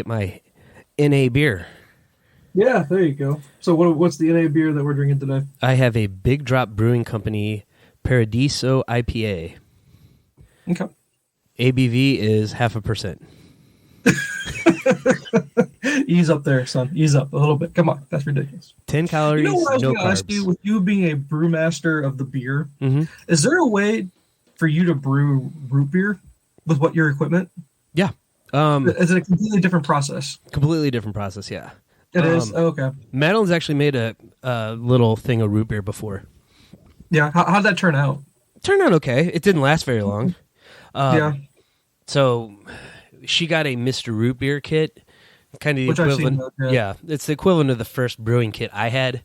get my NA beer. Yeah, there you go. So what's the NA beer that we're drinking today? I have a Big Drop Brewing Company Paradiso IPA. Okay. ABV is 0.5%. Ease up there, son. Ease up a little bit. Come on, that's ridiculous. 10 calories, You know what I was no going to ask carbs. you, with you being a brewmaster of the beer, Mm-hmm. is there a way for you to brew root beer with what your equipment? Yeah. Is it a completely different process? Completely different process, yeah. It is? Oh, okay. Madeline's actually made a little thing of root beer before. Yeah. How'd that turn out? It turned out okay. It didn't last very long. Yeah. So she got a Mr. Root Beer kit, kind of the Which I've seen equivalent. that, yeah. It's the equivalent of the first brewing kit I had.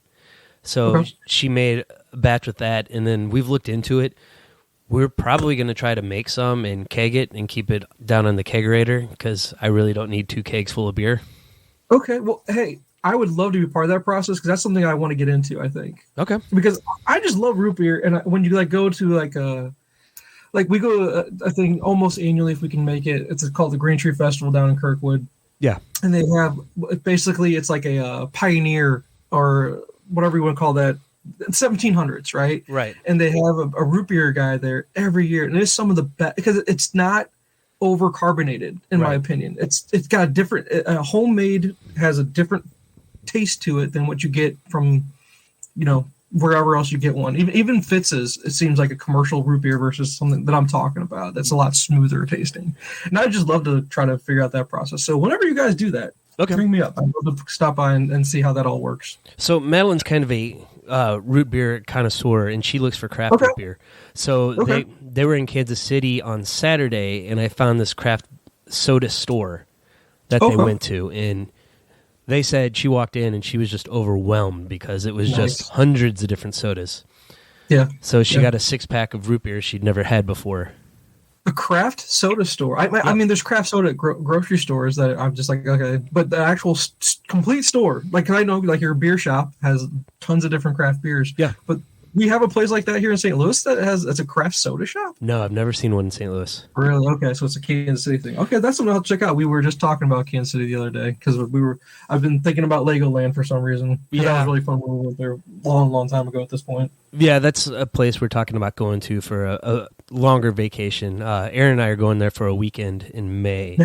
So Okay. she made a batch with that, and then we've looked into it. We're probably going to try to make some and keg it and keep it down on the kegerator because I really don't need 2 kegs full of beer. Okay. Well, hey, I would love to be part of that process because that's something I want to get into, I think. Okay. Because I just love root beer, and when you go to we go, I think almost annually if we can make it. It's called the Green Tree Festival down in Kirkwood. Yeah. And they have basically it's like a pioneer or whatever you want to call that, 1700s, right? Right. And they have a root beer guy there every year, and it's some of the best because it's not over carbonated in my opinion. It's got a different homemade has a different taste to it than what you get from wherever else you get one. Even Fitz's, it seems like a commercial root beer versus something that I'm talking about that's a lot smoother tasting. And I just love to try to figure out that process. So whenever you guys do that, bring me up. I'd love to stop by and see how that all works. So Madeline's kind of a root beer connoisseur, and she looks for craft root beer. So they were in Kansas City on Saturday, and I found this craft soda store that they went to, and they said she walked in and she was just overwhelmed because it was just hundreds of different sodas. Yeah. So she got a 6-pack of root beer she'd never had before. A craft soda store. I mean, there's craft soda at grocery stores that I'm just like, okay, but the actual complete store, like I know, like your beer shop has tons of different craft beers. Yeah. But we have a place like that here in St. Louis it's a craft soda shop. No, I've never seen one in St. Louis. Really? Okay, so it's a Kansas City thing. Okay, that's something I'll check out. We were just talking about Kansas City the other day because I've been thinking about Legoland for some reason. Yeah, that was really fun when we went there a long time ago. At this point. Yeah, that's a place we're talking about going to for a longer vacation. Erin and I are going there for a weekend in May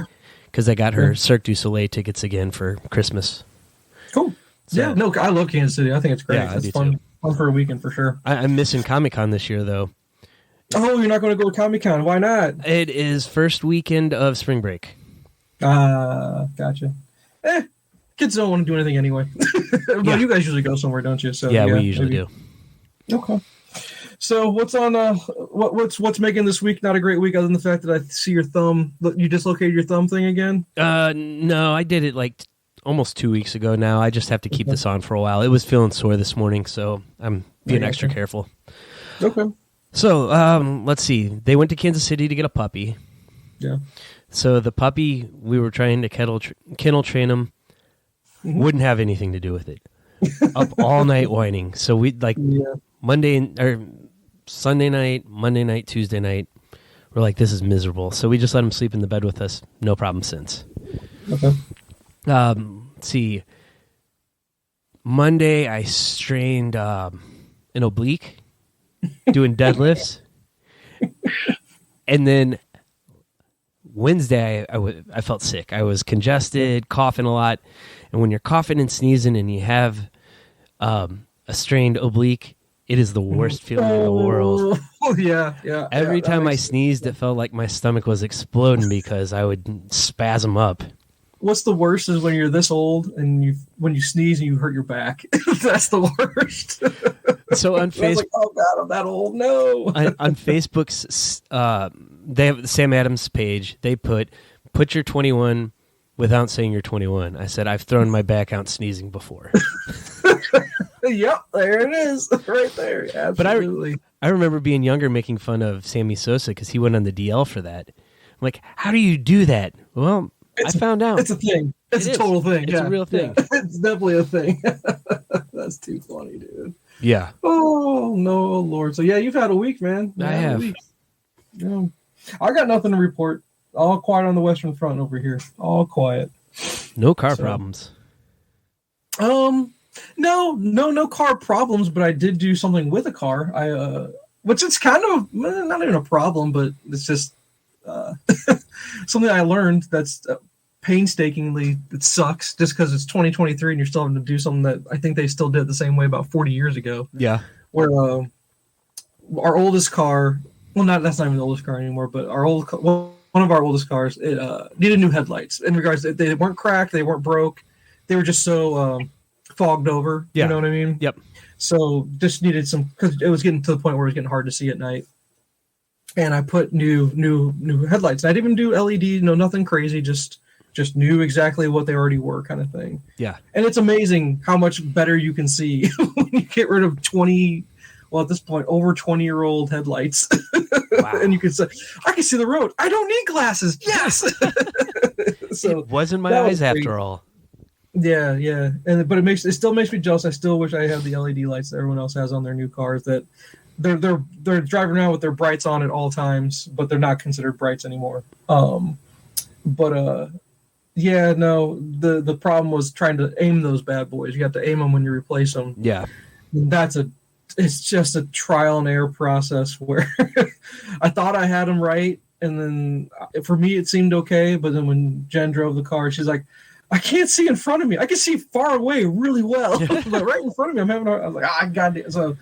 because I got her Cirque du Soleil tickets again for Christmas. Cool. So, yeah, no, I love Kansas City. I think it's great. Yeah, it's fun. Too. Fun for a weekend for sure. I'm missing Comic-Con this year, though. Oh, you're not going to go to Comic-Con? Why not? It is first weekend of spring break. Gotcha. Kids don't want to do anything anyway. But you guys usually go somewhere, don't you? So yeah, we usually do. Okay. So what's on? What's making this week not a great week other than the fact that I see your thumb? You dislocated your thumb thing again? No, I did it like almost 2 weeks ago now. I just have to keep this on for a while. It was feeling sore this morning, so I'm being extra careful. Okay. So, let's see. They went to Kansas City to get a puppy. Yeah. So the puppy, we were trying to kennel train him. Wouldn't have anything to do with it. Up all night whining. So we'd Sunday night, Monday night, Tuesday night. We're like, this is miserable. So we just let him sleep in the bed with us. No problem since. Okay. Let's see. Monday, I strained an oblique doing deadlifts. And then Wednesday, I felt sick. I was congested, coughing a lot. And when you're coughing and sneezing and you have a strained oblique, it is the worst feeling in the world. Oh, yeah. Every time I sneezed, it felt like my stomach was exploding because I would spasm up. What's the worst is when you're this old and when you sneeze and you hurt your back. That's the worst. So on Facebook, like, oh God, I'm that old. No. on Facebook's, they have the Sam Adams page. They put your 21 without saying you're 21. I said I've thrown my back out sneezing before. Yep, there it is, right there. Absolutely. But I remember being younger, making fun of Sammy Sosa because he went on the DL for that. I'm like, how do you do that? Well. I found out. It's a thing. It's a total thing. It's a real thing. Yeah. It's definitely a thing. That's too funny, dude. Yeah. Oh, no, Lord. So, yeah, you've had a week, man. I have. Yeah. I got nothing to report. All quiet on the Western Front over here. All quiet. No car problems. No car problems, but I did do something with a car. Which it's kind of not even a problem, but it's just something I learned that's painstakingly, it sucks just because it's 2023 and you're still having to do something that I think they still did the same way about 40 years ago. Yeah. Where our oldest car, that's not even the oldest car anymore, but one of our oldest cars, it needed new headlights. In regards to, they weren't cracked, they weren't broke, they were just so fogged over. Yeah. You know what I mean? Yep. So just needed some, because it was getting to the point where it was getting hard to see at night. And I put new headlights. I didn't even do LED, nothing crazy, just knew exactly what they already were, kind of thing. Yeah. And it's amazing how much better you can see when you get rid of at this point, over 20-year-old headlights. Wow. And you can say, I can see the road. I don't need glasses. Yes. So it wasn't my eyes after all. Yeah. But it still makes me jealous. I still wish I had the LED lights that everyone else has on their new cars, that they're driving around with their brights on at all times, but they're not considered brights anymore. Yeah, no, the problem was trying to aim those bad boys. You have to aim them when you replace them. Yeah. It's just a trial and error process where I thought I had them right. And then for me, it seemed okay. But then when Jen drove the car, she's like, I can't see in front of me. I can see far away really well. But right in front of me, I was like, I got it. So,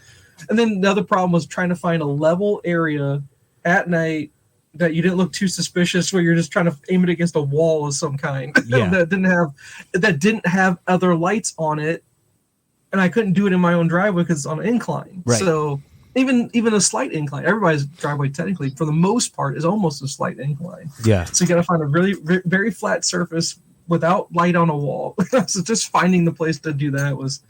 and then the other problem was trying to find a level area at night that you didn't look too suspicious, where you're just trying to aim it against a wall of some kind. Yeah. that didn't have other lights on it, and I couldn't do it in my own driveway because it's on an incline. Right. So even a slight incline, everybody's driveway technically, for the most part, is almost a slight incline. Yeah. So you got to find a really very flat surface without light on a wall. So just finding the place to do that was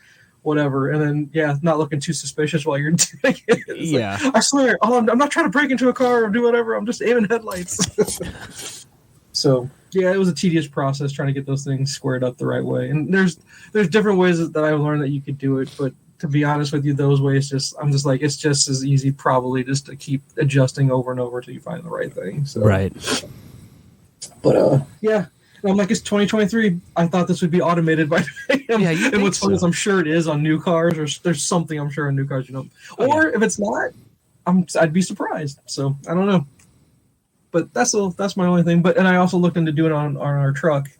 whatever. And then, not looking too suspicious while you're doing it. It's like, I swear, I'm not trying to break into a car or do whatever. I'm just aiming headlights. So, it was a tedious process trying to get those things squared up the right way. And there's different ways that I've learned that you could do it. But to be honest with you, those ways I'm just like, it's just as easy probably just to keep adjusting over and over till you find the right thing. So. Right. But, and I'm like, it's 2023. I thought this would be automated by now. And what's funny is I'm sure it is on new cars, or there's something I'm sure on new cars, Or if it's not, I'd be surprised. So I don't know. But that's my only thing. And I also looked into doing it on our truck,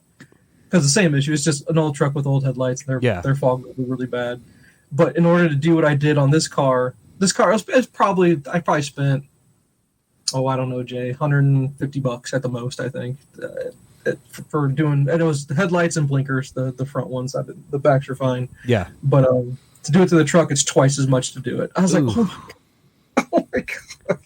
because the same issue. It's just an old truck with old headlights. And their fog will be really bad. But in order to do what I did on this car, I probably spent, I don't know, Jay, $150 at the most, I think. For doing, and it was the headlights and blinkers, the front ones. The backs are fine. Yeah. But to do it to the truck, it's twice as much to do it. I was like, oh my god,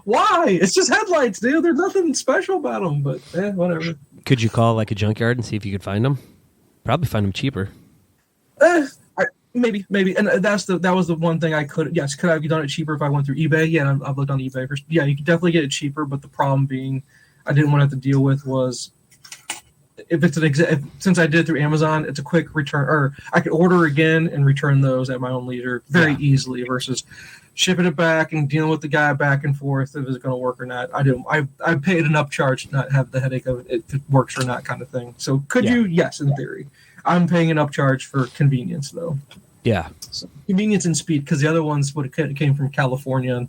why? It's just headlights, dude. There's nothing special about them. But whatever. Could you call like a junkyard and see if you could find them? Probably find them cheaper. Maybe, and that was the one thing I could. Yes, could I have done it cheaper if I went through eBay? Yeah, I've looked on eBay first. Yeah, you could definitely get it cheaper. But the problem being, I didn't want to have to deal with was, if it's since I did it through Amazon, it's a quick return, or I could order again and return those at my own leisure very easily versus shipping it back and dealing with the guy back and forth if it's going to work or not. I paid an upcharge to not have the headache of it if it works or not kind of thing. So could you? Yes, in theory. I'm paying an upcharge for convenience though. Yeah. So convenience and speed, because the other ones came from California and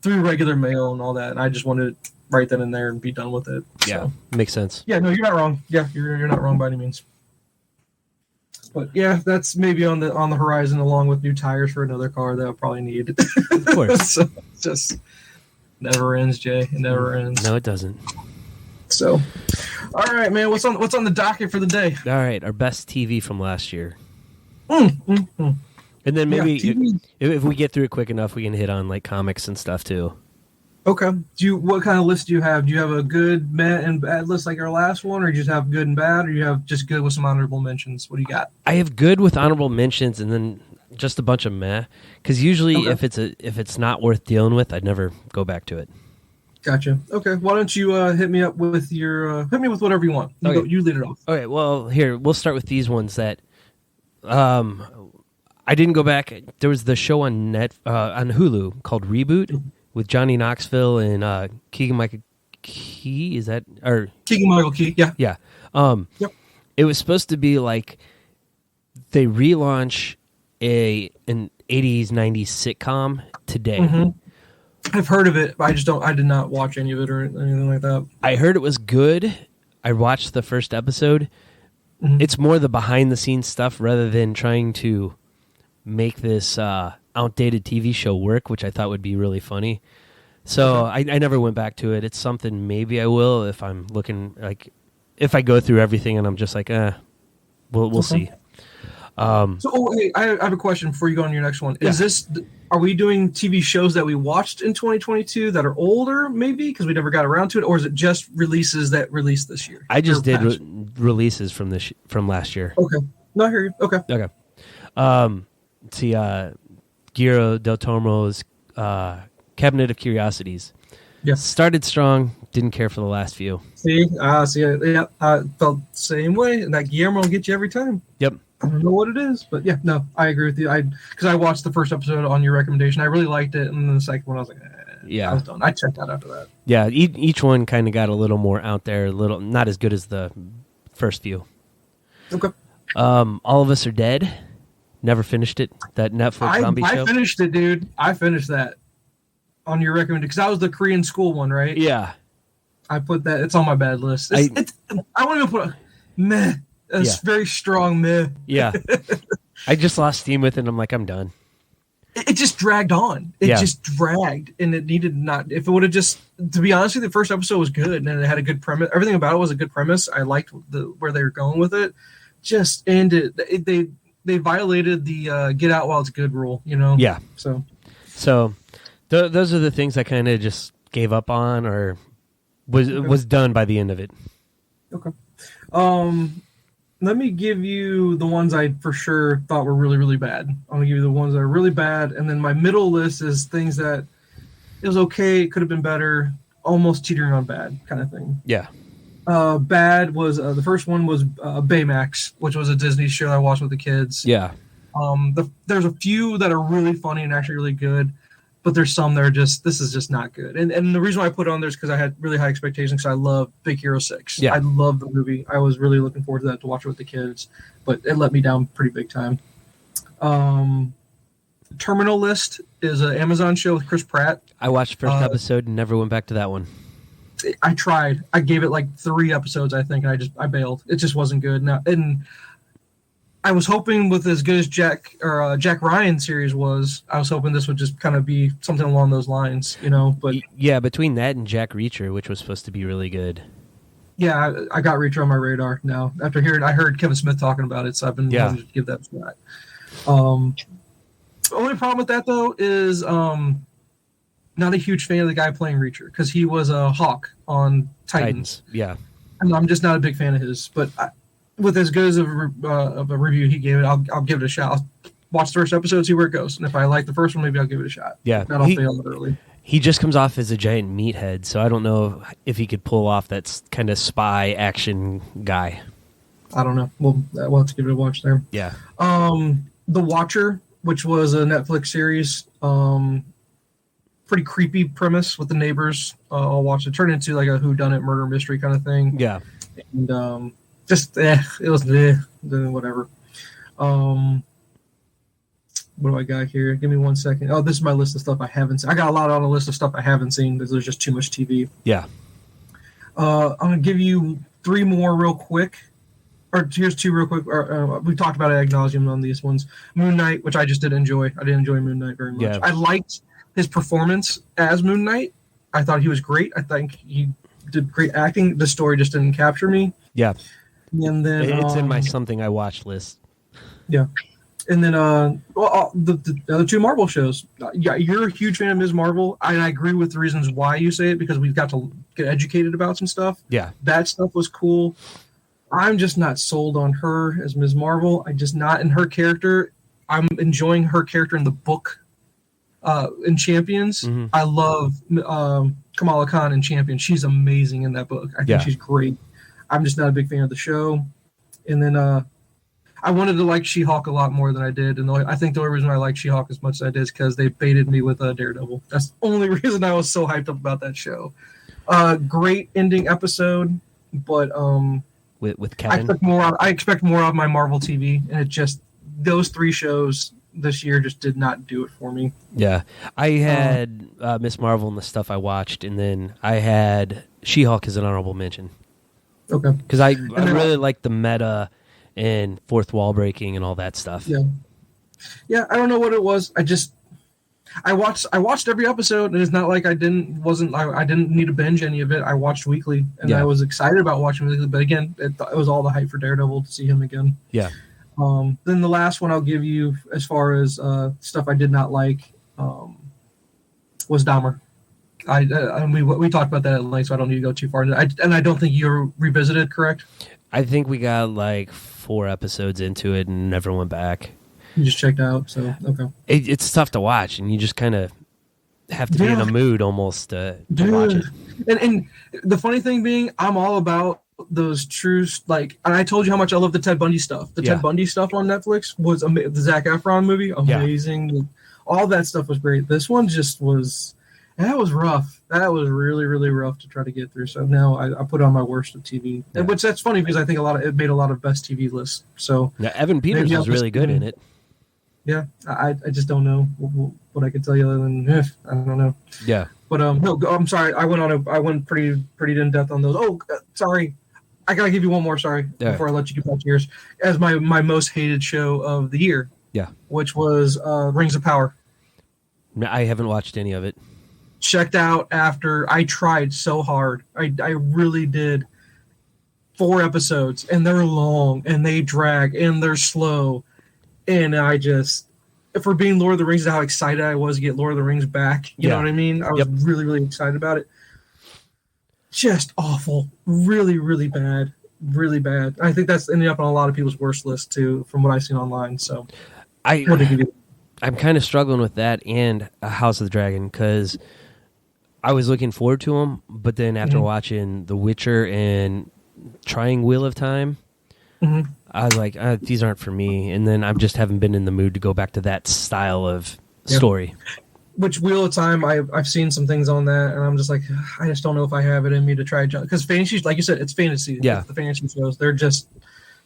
through regular mail and all that, and I just wanted it right then and there and be done with it. Yeah, so. Makes sense. Yeah, no, you're not wrong. Yeah, you're not wrong by any means. But that's maybe on the horizon, along with new tires for another car that I'll probably need. Of course. So it just never ends, Jay. It never ends. No, it doesn't. So, all right, man. What's on the docket for the day? All right, our best TV from last year. And then maybe if we get through it quick enough, we can hit on like comics and stuff too. Okay. What kind of list do you have? Do you have a good and bad list like our last one, or do you just have good and bad, or you have just good with some honorable mentions? What do you got? I have good with honorable mentions, and then just a bunch of meh. Because usually, if it's not worth dealing with, I'd never go back to it. Gotcha. Okay. Why don't you hit me up with hit me with whatever you want. You lead it off. Okay. Well, here we'll start with these ones that I didn't go back. There was the show on on Hulu called Reboot. With Johnny Knoxville and Keegan-Michael Key, is that or Keegan-Michael Key? Yeah, yeah. Yep. It was supposed to be like they relaunch an 80s, 90s sitcom today. Mm-hmm. I've heard of it, but I did not watch any of it or anything like that. I heard it was good. I watched the first episode. Mm-hmm. It's more the behind the scenes stuff rather than trying to make this outdated TV show work, which I thought would be really funny. So I never went back to it. It's something maybe I will if I'm looking, like, if I go through everything and I'm just like, we'll see. Hey, I have a question before you go on to your next one. Are we doing TV shows that we watched in 2022 that are older, maybe because we never got around to it, or is it just releases that released this year? I just did releases from last year. Okay, no, I hear you. Okay. See, Guillermo del Toro's Cabinet of Curiosities. Yeah. Started strong, didn't care for the last few. Yeah, I felt the same way, and that Guillermo will get you every time. Yep. I don't know what it is, but yeah, no, I agree with you. Because I watched the first episode on your recommendation. I really liked it, and then the second one, I was like, I was done. I checked out after that. Yeah, each one kind of got a little more out there, a little not as good as the first few. Okay. All of Us Are Dead. Never finished it. That Netflix zombie show. I finished it, dude. I finished that on your recommendation because that was the Korean school one, right? Yeah. I put that. It's on my bad list. I won't even put a meh. It's very strong meh. Yeah. I just lost steam with it, and I'm like, I'm done. It just dragged on. It just dragged, and it needed not. If it would have just, to be honest with you, the first episode was good, and it had a good premise. Everything about it was a good premise. I liked where they were going with it. Just ended. They violated the get out while it's good rule, you know? Yeah. So those are the things I kind of just gave up on or was done by the end of it. Okay. Let me give you the ones I for sure thought were really, really bad. I'm going to give you the ones that are really bad. And then my middle list is things that it was okay, it could have been better, almost teetering on bad kind of thing. Yeah. Bad was the first one was Baymax, which was a Disney show I watched with the kids. Yeah. There's a few that are really funny and actually really good, but there's some that are just, this is just not good. And the reason why I put it on there is because I had really high expectations because I love Big Hero 6. Yeah. I love the movie. I was really looking forward to that, to watch it with the kids, but it let me down pretty big time. Terminal List is an Amazon show with Chris Pratt. I watched the first episode and never went back to that one. I tried. I gave it like 3 episodes, I think, and I bailed. It just wasn't good. Now, and I was hoping with as good as Jack Ryan series was, I was hoping this would just kind of be something along those lines, you know. But yeah, between that and Jack Reacher, which was supposed to be really good. Yeah, I got Reacher on my radar now. After I heard Kevin Smith talking about it, so I've been wanting to give that a shot. The only problem with that though is not a huge fan of the guy playing Reacher because he was a Hawk on Titans. Yeah, and I'm just not a big fan of his. But with as good as of a review he gave it, I'll give it a shot. I'll watch the first episode, see where it goes, and if I like the first one, maybe I'll give it a shot. Yeah, I'll fail it early. He just comes off as a giant meathead, so I don't know if he could pull off that kind of spy action guy. I don't know. We'll have to give it a watch there. Yeah. The Watcher, which was a Netflix series. Pretty creepy premise with the neighbors. I'll watch it. Turned into like a whodunit murder mystery kind of thing. Yeah. And it was whatever. What do I got here? Give me 1 second. Oh, this is my list of stuff I haven't seen. I got a lot on the list of stuff I haven't seen because there's just too much TV. Yeah. I'm going to give you 3 more real quick. Or here's 2 real quick. We talked about it ad nauseum on these ones. Moon Knight, which I just did enjoy. I did enjoy Moon Knight very much. Yeah. I liked his performance as Moon Knight. I thought he was great. I think he did great acting. The story just didn't capture me. Yeah. And then it's in my something I watched list. Yeah. And then the other 2 Marvel shows. Yeah, you're a huge fan of Ms. Marvel, and I agree with the reasons why you say it because we've got to get educated about some stuff. Yeah. That stuff was cool. I'm just not sold on her as Ms. Marvel. I just not in her character. I'm enjoying her character in the book in Champions. Mm-hmm. I love Kamala Khan in Champions. She's amazing in that book. I think she's great. I'm just not a big fan of the show. And then I wanted to like She-Hulk a lot more than I did. And I think the only reason I like She-Hulk as much as I did is because they baited me with Daredevil. That's the only reason I was so hyped up about that show. Great ending episode, but with I Kevin. expect more of my Marvel TV, and it just those 3 shows this year just did not do it for me. Yeah, I had Miss Marvel and the stuff I watched, and then I had She-Hulk as an honorable mention. Okay. Because I really like the meta and fourth wall breaking and all that stuff. Yeah. Yeah, I don't know what it was. I watched every episode, and it's not like I didn't need to binge any of it. I watched weekly, and I was excited about watching weekly. But again, it was all the hype for Daredevil to see him again. Yeah. Then the last one I'll give you, as far as stuff I did not like, was Dahmer. We talked about that at length, so I don't need to go too far. And I don't think you revisited, correct? I think we got like 4 episodes into it and never went back. You just checked out, so okay. It's tough to watch, and you just kind of have to be in a mood almost to watch it. And the funny thing being, I'm all about those true, and I told you how much I love the Ted Bundy stuff. The Ted Bundy stuff on Netflix was the Zac Efron movie, amazing. Yeah. All that stuff was great. This one just was. That was rough. That was really, really rough to try to get through. So now I put it on my worst of TV, which that's funny because I think it made a lot of best TV lists. So Evan Peters was really good in it. Yeah, I just don't know what I could tell you other than I don't know. Yeah, but no, I'm sorry. I went pretty in depth on those. Oh, sorry. I gotta give you one more. Sorry, before I let you get back to yours. As my most hated show of the year. Yeah, which was Rings of Power. I haven't watched any of it. Checked out after I tried so hard. I really did. 4 episodes, and they're long, and they drag, and they're slow, and I just, for being Lord of the Rings, how excited I was to get Lord of the Rings back. You know what I mean? I was really, really excited about it. Just awful. Really, really bad. Really bad. I think that's ended up on a lot of people's worst list too, from what I've seen online. So I'm kind of struggling with that and House of the Dragon because I was looking forward to them, but then after watching The Witcher and trying Wheel of Time, I was like, these aren't for me. And then I just haven't been in the mood to go back to that style of story. Which Wheel of Time, I've seen some things on that, and I'm just like, I just don't know if I have it in me to try. Because fantasy, like you said, it's fantasy. Yeah, it's the fantasy shows, they're just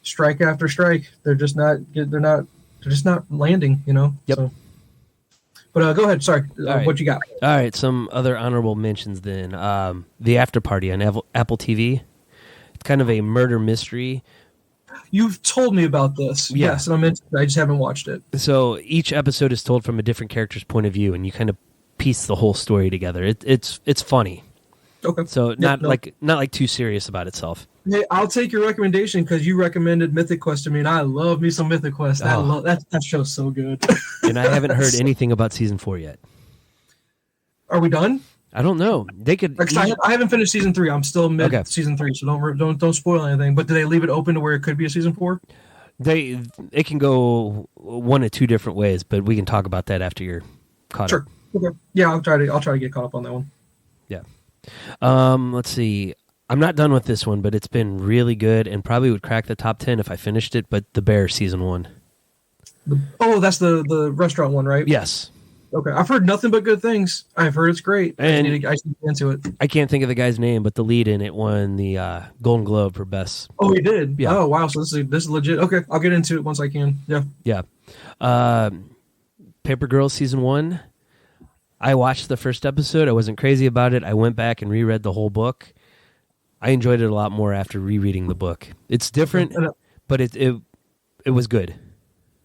strike after strike. They're just not landing. You know. Yep. So. But go ahead. Sorry. Right. What you got? All right. Some other honorable mentions then. The After Party on Apple TV. It's kind of a murder mystery. You've told me about this. Yeah. Yes, and I just haven't watched it. So each episode is told from a different character's point of view, and you kind of piece the whole story together. It's funny. Okay. So not like too serious about itself. Hey, I'll take your recommendation because you recommended Mythic Quest to me, and I love me some Mythic Quest. That show's so good. And I haven't heard anything about season 4 yet. Are we done? I don't know. They could. I haven't finished season 3. I'm still mid season 3, so don't spoil anything. But do they leave it open to where it could be a season 4? It can go one of 2 different ways, but we can talk about that after you're caught up. Okay. Yeah, I'll try to get caught up on that one. Yeah. Let's see. I'm not done with this one, but it's been really good and probably would crack the top 10 if I finished it. But The Bear season 1. That's the restaurant one, right? Yes. Okay, I've heard nothing but good things. I've heard it's great. And I need to get into it. I can't think of the guy's name, but the lead in it won the Golden Globe for best. Oh, he did? Yeah. Oh, wow. So this is legit. Okay, I'll get into it once I can. Yeah. Yeah. Paper Girls season 1. I watched the first episode. I wasn't crazy about it. I went back and reread the whole book. I enjoyed it a lot more after rereading the book. It's different, but it was good.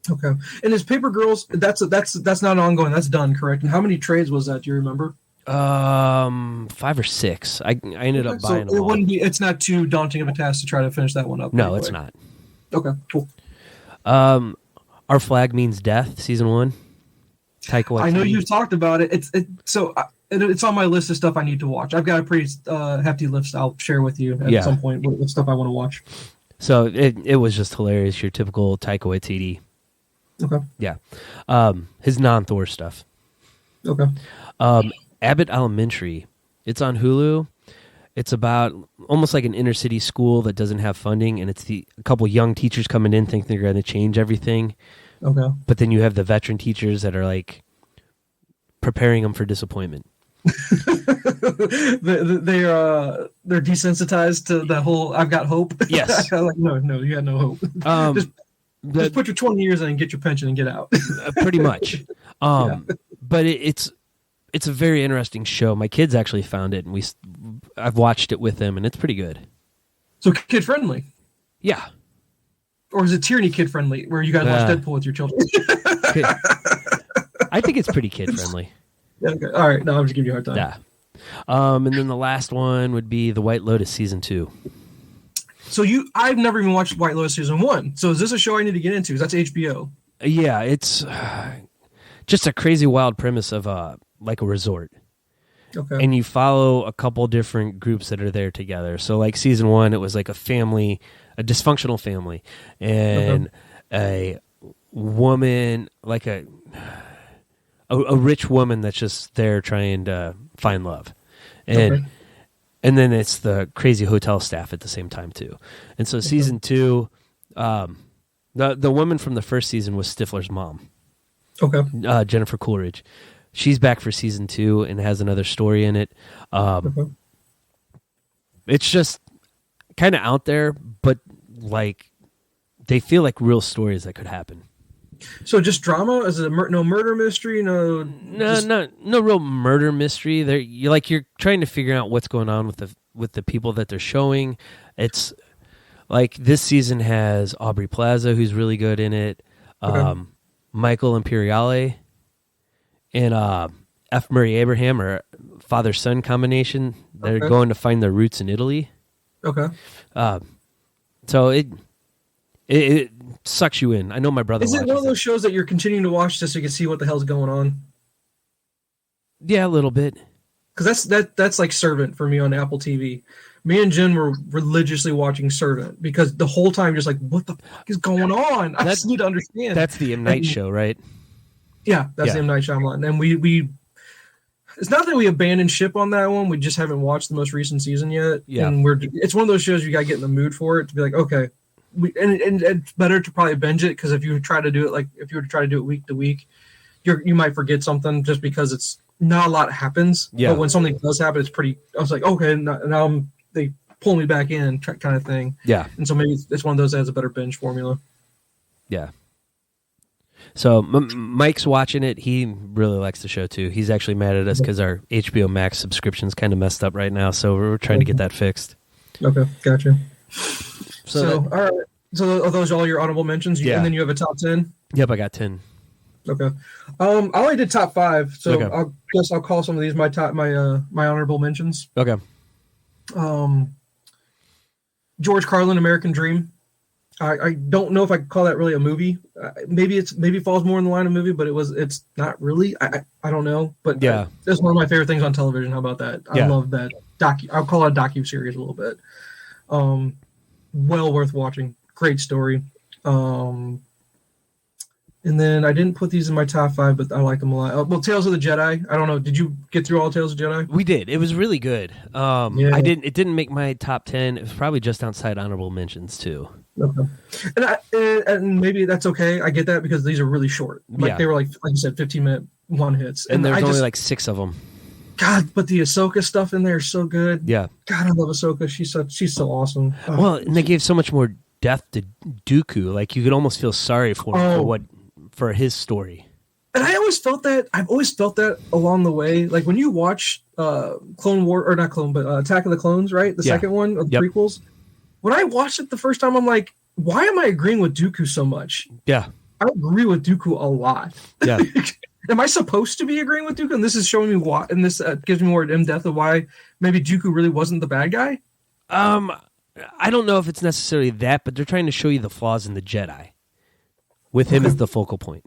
Okay. And is Paper Girls, that's not ongoing. That's done, correct? And how many trades was that? Do you remember? 5 or 6. I ended up buying them all. It's not too daunting of a task to try to finish that one up. No, it's not. Okay, cool. Our Flag Means Death, season 1. Taika Waititi. I know you've talked about it. It's on my list of stuff I need to watch. I've got a pretty hefty list I'll share with you at some point with stuff I want to watch. So it was just hilarious. Your typical Taika Waititi. Okay. Yeah. His non-Thor stuff. Okay. Abbott Elementary. It's on Hulu. It's about almost like an inner city school that doesn't have funding, and it's a couple young teachers coming in thinking they're going to change everything. Okay. But then you have the veteran teachers that are like preparing them for disappointment. they're desensitized to the whole "I've got hope." Yes. Like, no, you got no hope. Just put your 20 years in and get your pension and get out. Pretty much. But it's a very interesting show. My kids actually found it, and I've watched it with them, and it's pretty good. So kid friendly. Yeah. Or is it tyranny kid friendly, where you guys watch Deadpool with your children? I think it's pretty kid friendly. Yeah, okay. All right. No, I'm just giving you a hard time. Yeah. And then the last one would be The White Lotus season 2. So I've never even watched White Lotus season 1. So is this a show I need to get into? That's HBO. Yeah, it's just a crazy wild premise of like a resort. Okay. And you follow a couple different groups that are there together. So like season 1, it was like a family, a dysfunctional family, and a woman, like a rich woman that's just there trying to find love. And then it's the crazy hotel staff at the same time too. And so season 2, the woman from the first season was Stifler's mom. Okay. Jennifer Coolidge. She's back for season 2 and has another story in it. It's just kind of out there, but like they feel like real stories that could happen. So just drama? Is it no murder mystery? No real murder mystery. You're trying to figure out what's going on with the people that they're showing. It's like this season has Aubrey Plaza, who's really good in it. Michael Imperiale and F. Murray Abraham, or father-son combination. They're going to find their roots in Italy. Okay. So it sucks you in. I know my brother. Is it one of those shows that you're continuing to watch just so you can see what the hell's going on? Yeah, a little bit. Because that's like Servant for me on Apple TV. Me and Jen were religiously watching Servant because the whole time just like, what the fuck is going on? I just need to understand. That's the M. Night show, right? Yeah, that's the M. Night Shyamalan. And we it's not that we abandoned ship on that one. We just haven't watched the most recent season yet. Yeah. And it's one of those shows you got to get in the mood for it to be like, okay. And it's better to probably binge it because if you try to do it week to week, you might forget something just because it's not a lot happens. Yeah. But when something does happen, it's pretty. I was like, okay, now they pull me back in, kind of thing. Yeah. And so maybe it's one of those that has a better binge formula. Yeah. So Mike's watching it. He really likes the show too. He's actually mad at us because our HBO Max subscription's kind of messed up right now. So we're trying to get that fixed. Okay, gotcha. So all right. So are those all your honorable mentions? Yeah. And then you have a top 10? Yep, I got 10. Okay. I only did top 5, so I'll call some of these my honorable mentions. Okay. George Carlin, American Dream. I don't know if I could call that really a movie. Maybe it falls more in the line of movie, but it's not really. I don't know. But yeah, that's one of my favorite things on television. How about that? I love that I'll call it a docu-series a little bit. Well worth watching. Great story. And then I didn't put these in my top 5, but I like them a lot. Well, Tales of the Jedi. I don't know. Did you get through all Tales of the Jedi? We did. It was really good. It didn't make my top 10. It was probably just outside honorable mentions too. Okay. And maybe that's okay. I get that because these are really short. They were like you said, 15-minute one hits. And there's only like 6 of them. God, but the Ahsoka stuff in there is so good. Yeah. God, I love Ahsoka. She's so awesome. Oh. Well, and they gave so much more depth to Dooku. Like you could almost feel sorry for him for his story. And I've always felt that along the way. Like when you watch Clone War, or not Clone, but Attack of the Clones, right? The second one of the prequels. When I watched it the first time, I'm like, why am I agreeing with Dooku so much? Yeah. I agree with Dooku a lot. Yeah. Am I supposed to be agreeing with Dooku? And this is showing me why, and this gives me more in-depth of why maybe Dooku really wasn't the bad guy? I don't know if it's necessarily that, but they're trying to show you the flaws in the Jedi with him as the focal point.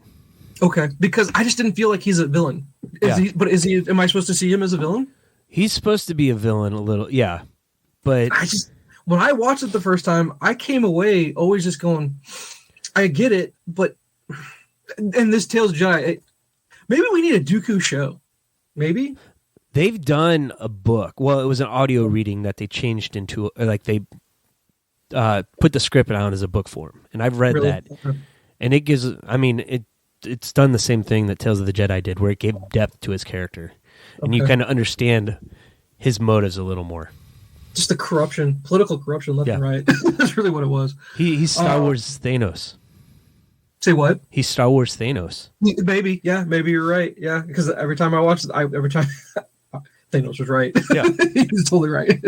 Okay, because I just didn't feel like he's a villain. Is he? Am I supposed to see him as a villain? He's supposed to be a villain a little, yeah. But when I watched it the first time, I came away always just going, I get it, but in this Tales of Jedi, maybe we need a Dooku show. Maybe they've done a book. Well, it was an audio reading that they changed into, like they put the script out as a book form, and I've read that, and it gives. I mean, it's done the same thing that Tales of the Jedi did, where it gave depth to his character. and you kind of understand his motives a little more. Just the corruption, political corruption left and right. That's really what it was. He's Star Wars Thanos. Say what? He's Star Wars Thanos. Maybe you're right. Yeah, because every time I watch it, Thanos was right. Yeah, he was totally right.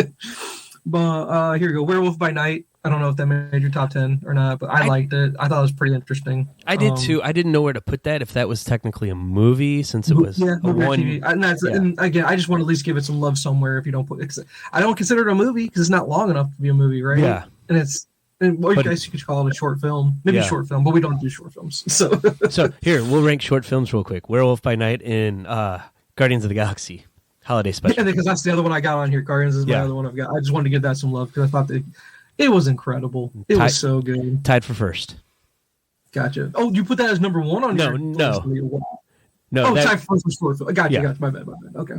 But here we go. Werewolf by Night. I don't know if that made your top 10 or not, but I liked it. I thought it was pretty interesting. I did too. I didn't know where to put that, if that was technically a movie, since it was a one. TV. And again, I just want to at least give it some love somewhere. If you don't put it, I don't consider it a movie because it's not long enough to be a movie, right? Yeah. And you guys could call it a short film, maybe a short film, but we don't do short films. So here, we'll rank short films real quick. Werewolf by Night and Guardians of the Galaxy Holiday Special. Yeah, because that's the other one I got on here. Guardians is my other one I've got. I just wanted to give that some love because I thought it was incredible. It was so good. Tied for first. Gotcha. Oh, you put that as number one on your list? No. Tied for first was short film. Gotcha. My bad. Okay.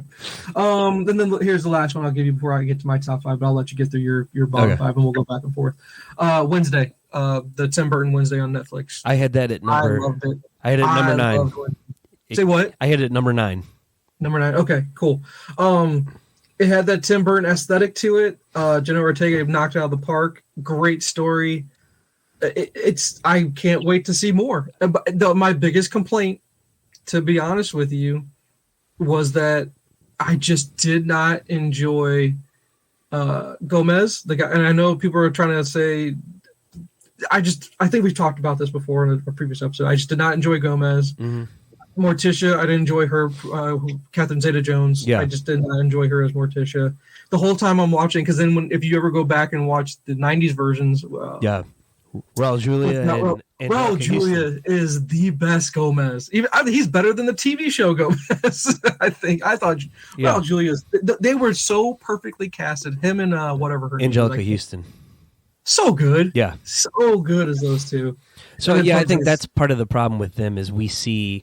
Then here's the last one I'll give you before I get to my top five, but I'll let you get through your bottom five, and we'll go back and forth. Wednesday, the Tim Burton Wednesday on Netflix. I had that at number. I loved it. I had it at number 9. Say what? I had it at number 9. Number 9. Okay, cool. It had that Tim Burton aesthetic to it. Jenna Ortega knocked it out of the park. Great story. I can't wait to see more. My biggest complaint, to be honest with you, was that I just did not enjoy Gomez, the guy. And I know people are trying to say, I think we've talked about this before in a previous episode. I just did not enjoy Gomez. Mm-hmm. Morticia, I didn't enjoy her. Catherine Zeta-Jones, I just did not enjoy her as Morticia. The whole time I'm watching, because then if you ever go back and watch the 90s versions... Raul Julia Raul Julia is the best Gomez. He's better than the TV show Gomez. I thought Raul Julia. They were so perfectly casted. Him and whatever her Angelica Houston. So good. Yeah, so good as those two. So I think that's part of the problem with them is we've seen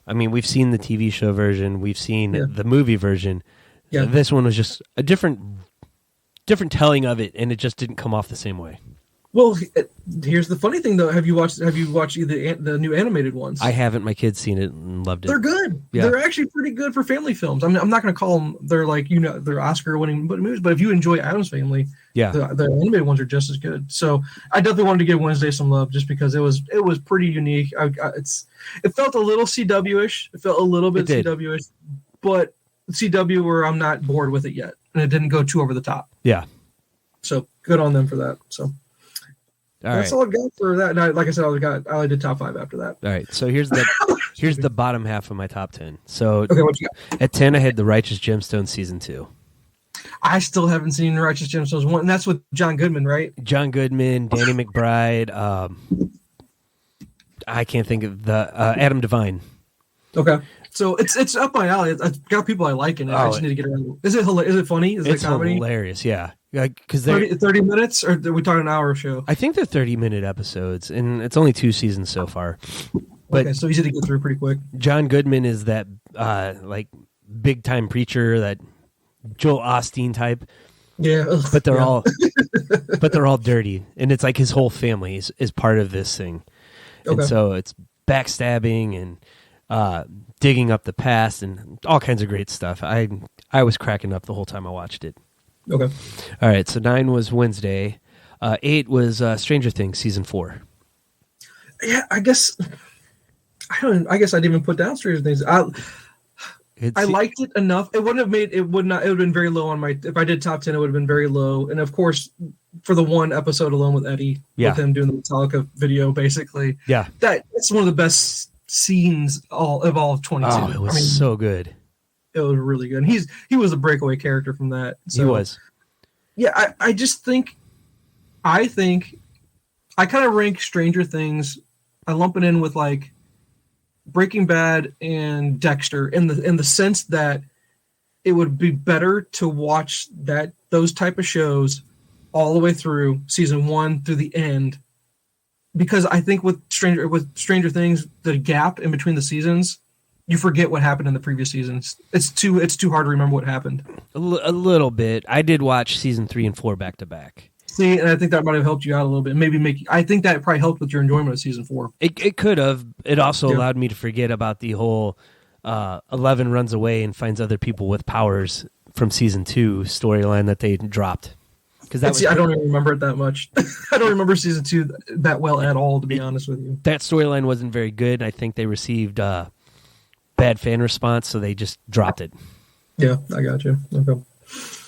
the TV show version, we've seen the movie version. Yeah. This one was just a different telling of it, and it just didn't come off the same way. Well, here's the funny thing, though. Have you watched either the new animated ones? I haven't. My kids seen it and loved it. They're good. Yeah. They're actually pretty good for family films. I mean, I'm not going to call them. They're like they're Oscar-winning movies. But if you enjoy Addams Family, the animated ones are just as good. So I definitely wanted to give Wednesday some love just because it was pretty unique. It felt a little CW-ish. It felt a little bit CW-ish, but CW where I'm not bored with it yet, and it didn't go too over the top. Yeah. So good on them for that. So. That's all I've got for that. And like I said, I only did top 5 after that. All right. So here's the bottom half of my top 10. So what you got? At 10, I had The Righteous Gemstones Season 2. I still haven't seen The Righteous Gemstones 1, and that's with John Goodman, right? John Goodman, Danny McBride. I can't think of the Adam Devine. Okay. So it's up my alley. It's got people I like in it. I just need to get around. Is it funny? Is it comedy? Hilarious, yeah. Because 30 minutes, or are we talking an hour show? I think they're 30-minute episodes, and it's only 2 seasons so far. But okay, so easy to get through pretty quick. John Goodman is that big time preacher, that Joel Osteen type. Yeah, but they're all dirty, and it's like his whole family is part of this thing, and so it's backstabbing and digging up the past and all kinds of great stuff. I was cracking up the whole time I watched it. Okay. All right. So 9 was Wednesday. 8 was Stranger Things Season 4. Yeah, I guess I didn't even put down Stranger Things. I liked it enough. It would have been very low on my. If I did top 10, it would have been very low. And of course, for the one episode alone with Eddie, with him doing the Metallica video, basically. Yeah. That's one of the best scenes of all of 22. Oh, it was so good. It was really good. And he was a breakaway character from that. So, he was. Yeah, I just think I kind of rank Stranger Things. I lump it in with like Breaking Bad and Dexter in the sense that it would be better to watch those type of shows all the way through season 1 through the end, because I think with Stranger Things, the gap in between the seasons, you forget what happened in the previous seasons. It's too hard to remember what happened. A little bit. I did watch season 3 and 4 back to back. See, and I think that might have helped you out a little bit. I think that probably helped with your enjoyment of season 4. It could have. It also allowed me to forget about the whole Eleven runs away and finds other people with powers from season 2 storyline that they dropped. Because I don't even remember it that much. I don't remember season 2 that well at all, to be honest with you. That storyline wasn't very good. I think they received bad fan response, so they just dropped it. Yeah, I got you. Okay.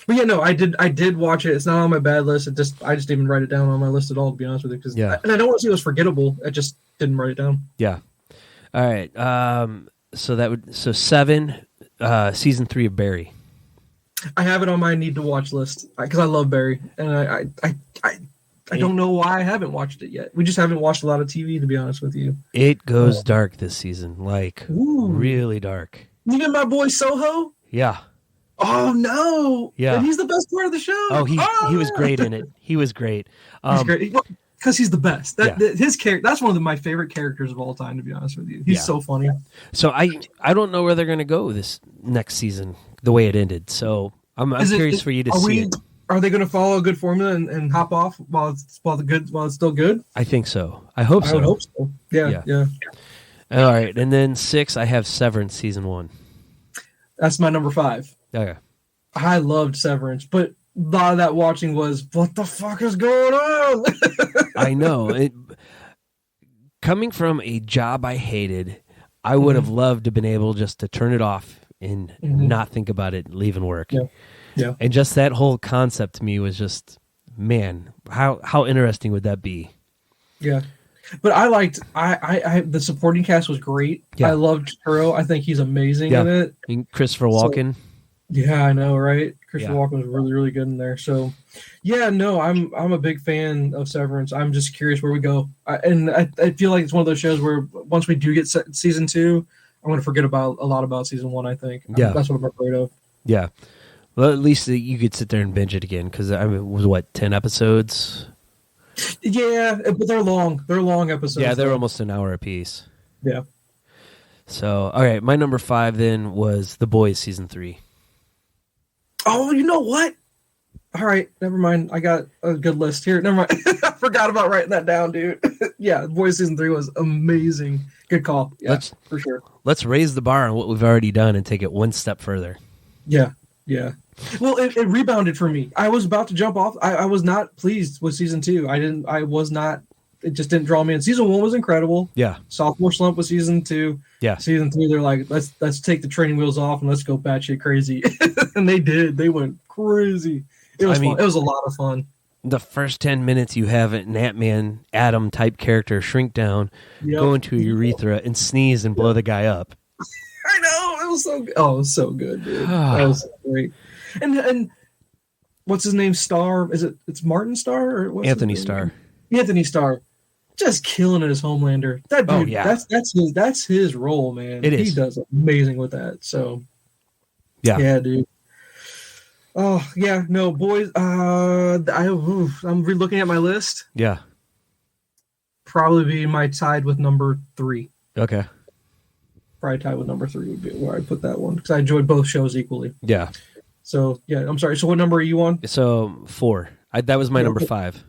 But yeah, no, I did watch it. It's not on my bad list. I just didn't write it down on my list at all, to be honest with you. And I don't want to say it was forgettable. I just didn't write it down. Yeah. All right. So 7, season 3 of Barry. I have it on my need to watch list because I love Barry, and I don't know why I haven't watched it yet. We just haven't watched a lot of TV, to be honest with you. It goes dark this season, like really dark. You get my boy Soho? Yeah. Oh no! Yeah, and he's the best part of the show. Oh, he was great in it. He was great. He's great because he's the best. His character. That's one of my favorite characters of all time. To be honest with you, he's so funny. So I don't know where they're going to go this next season. The way it ended. So I'm curious for you to see it. Are they going to follow a good formula and hop off while it's still good? I think so. I hope so. I would hope so. Yeah. All right, and then 6, I have Severance season 1. That's my number 5. Okay. I loved Severance, but a lot of that watching was, what the fuck is going on? I know. Coming from a job I hated, I would have loved to have been able just to turn it off and not think about it leaving work. Yeah. And just that whole concept to me was just, man, how interesting would that be? Yeah. But I liked the supporting cast was great. Yeah. I loved Turo. I think he's amazing in it. And Christopher Walken. Yeah, I know, right? Christopher Walken was really, really good in there. So, yeah, no, I'm a big fan of Severance. I'm just curious where we go. I feel like it's one of those shows where once we do get season 2, I'm going to forget a lot about season 1, I think. Yeah. That's what I'm afraid of. Yeah. Well, at least you could sit there and binge it again because it was 10 episodes? Yeah, but they're long. They're long episodes. Yeah, they're almost an hour apiece. Yeah. So, all right, my number 5 then was The Boys season 3. Oh, you know what? All right, never mind. I got a good list here. Never mind. I forgot about writing that down, dude. Yeah, The Boys season 3 was amazing. Good call. Yeah, for sure. Let's raise the bar on what we've already done and take it one step further. Yeah. Well, it rebounded for me. I was about to jump off. I was not pleased with season 2. I was not. It just didn't draw me in. Season 1 was incredible. Yeah. Sophomore slump with season 2. Yeah. Season 3, they're like, let's take the training wheels off and let's go batshit crazy. And they did. They went crazy. It was fun. It was a lot of fun. The first 10 minutes you have an Ant-Man, Adam type character shrink down, go into a urethra and sneeze and blow the guy up. I know. It was so good. Oh, it was so good, dude. That was so great. And what's his name? Starr? It's Martin Starr or what's Anthony Starr? Anthony Starr. Just killing it as Homelander. That dude, that's his role, man. It is. He does amazing with that. So yeah, dude. Oh yeah, no, boys. I'm re-looking at my list. Yeah, probably be my tied with number 3. Okay, probably tied with number 3 would be where I put that one because I enjoyed both shows equally. Yeah. So yeah, I'm sorry. So what number are you on? So 4. That was my number 5.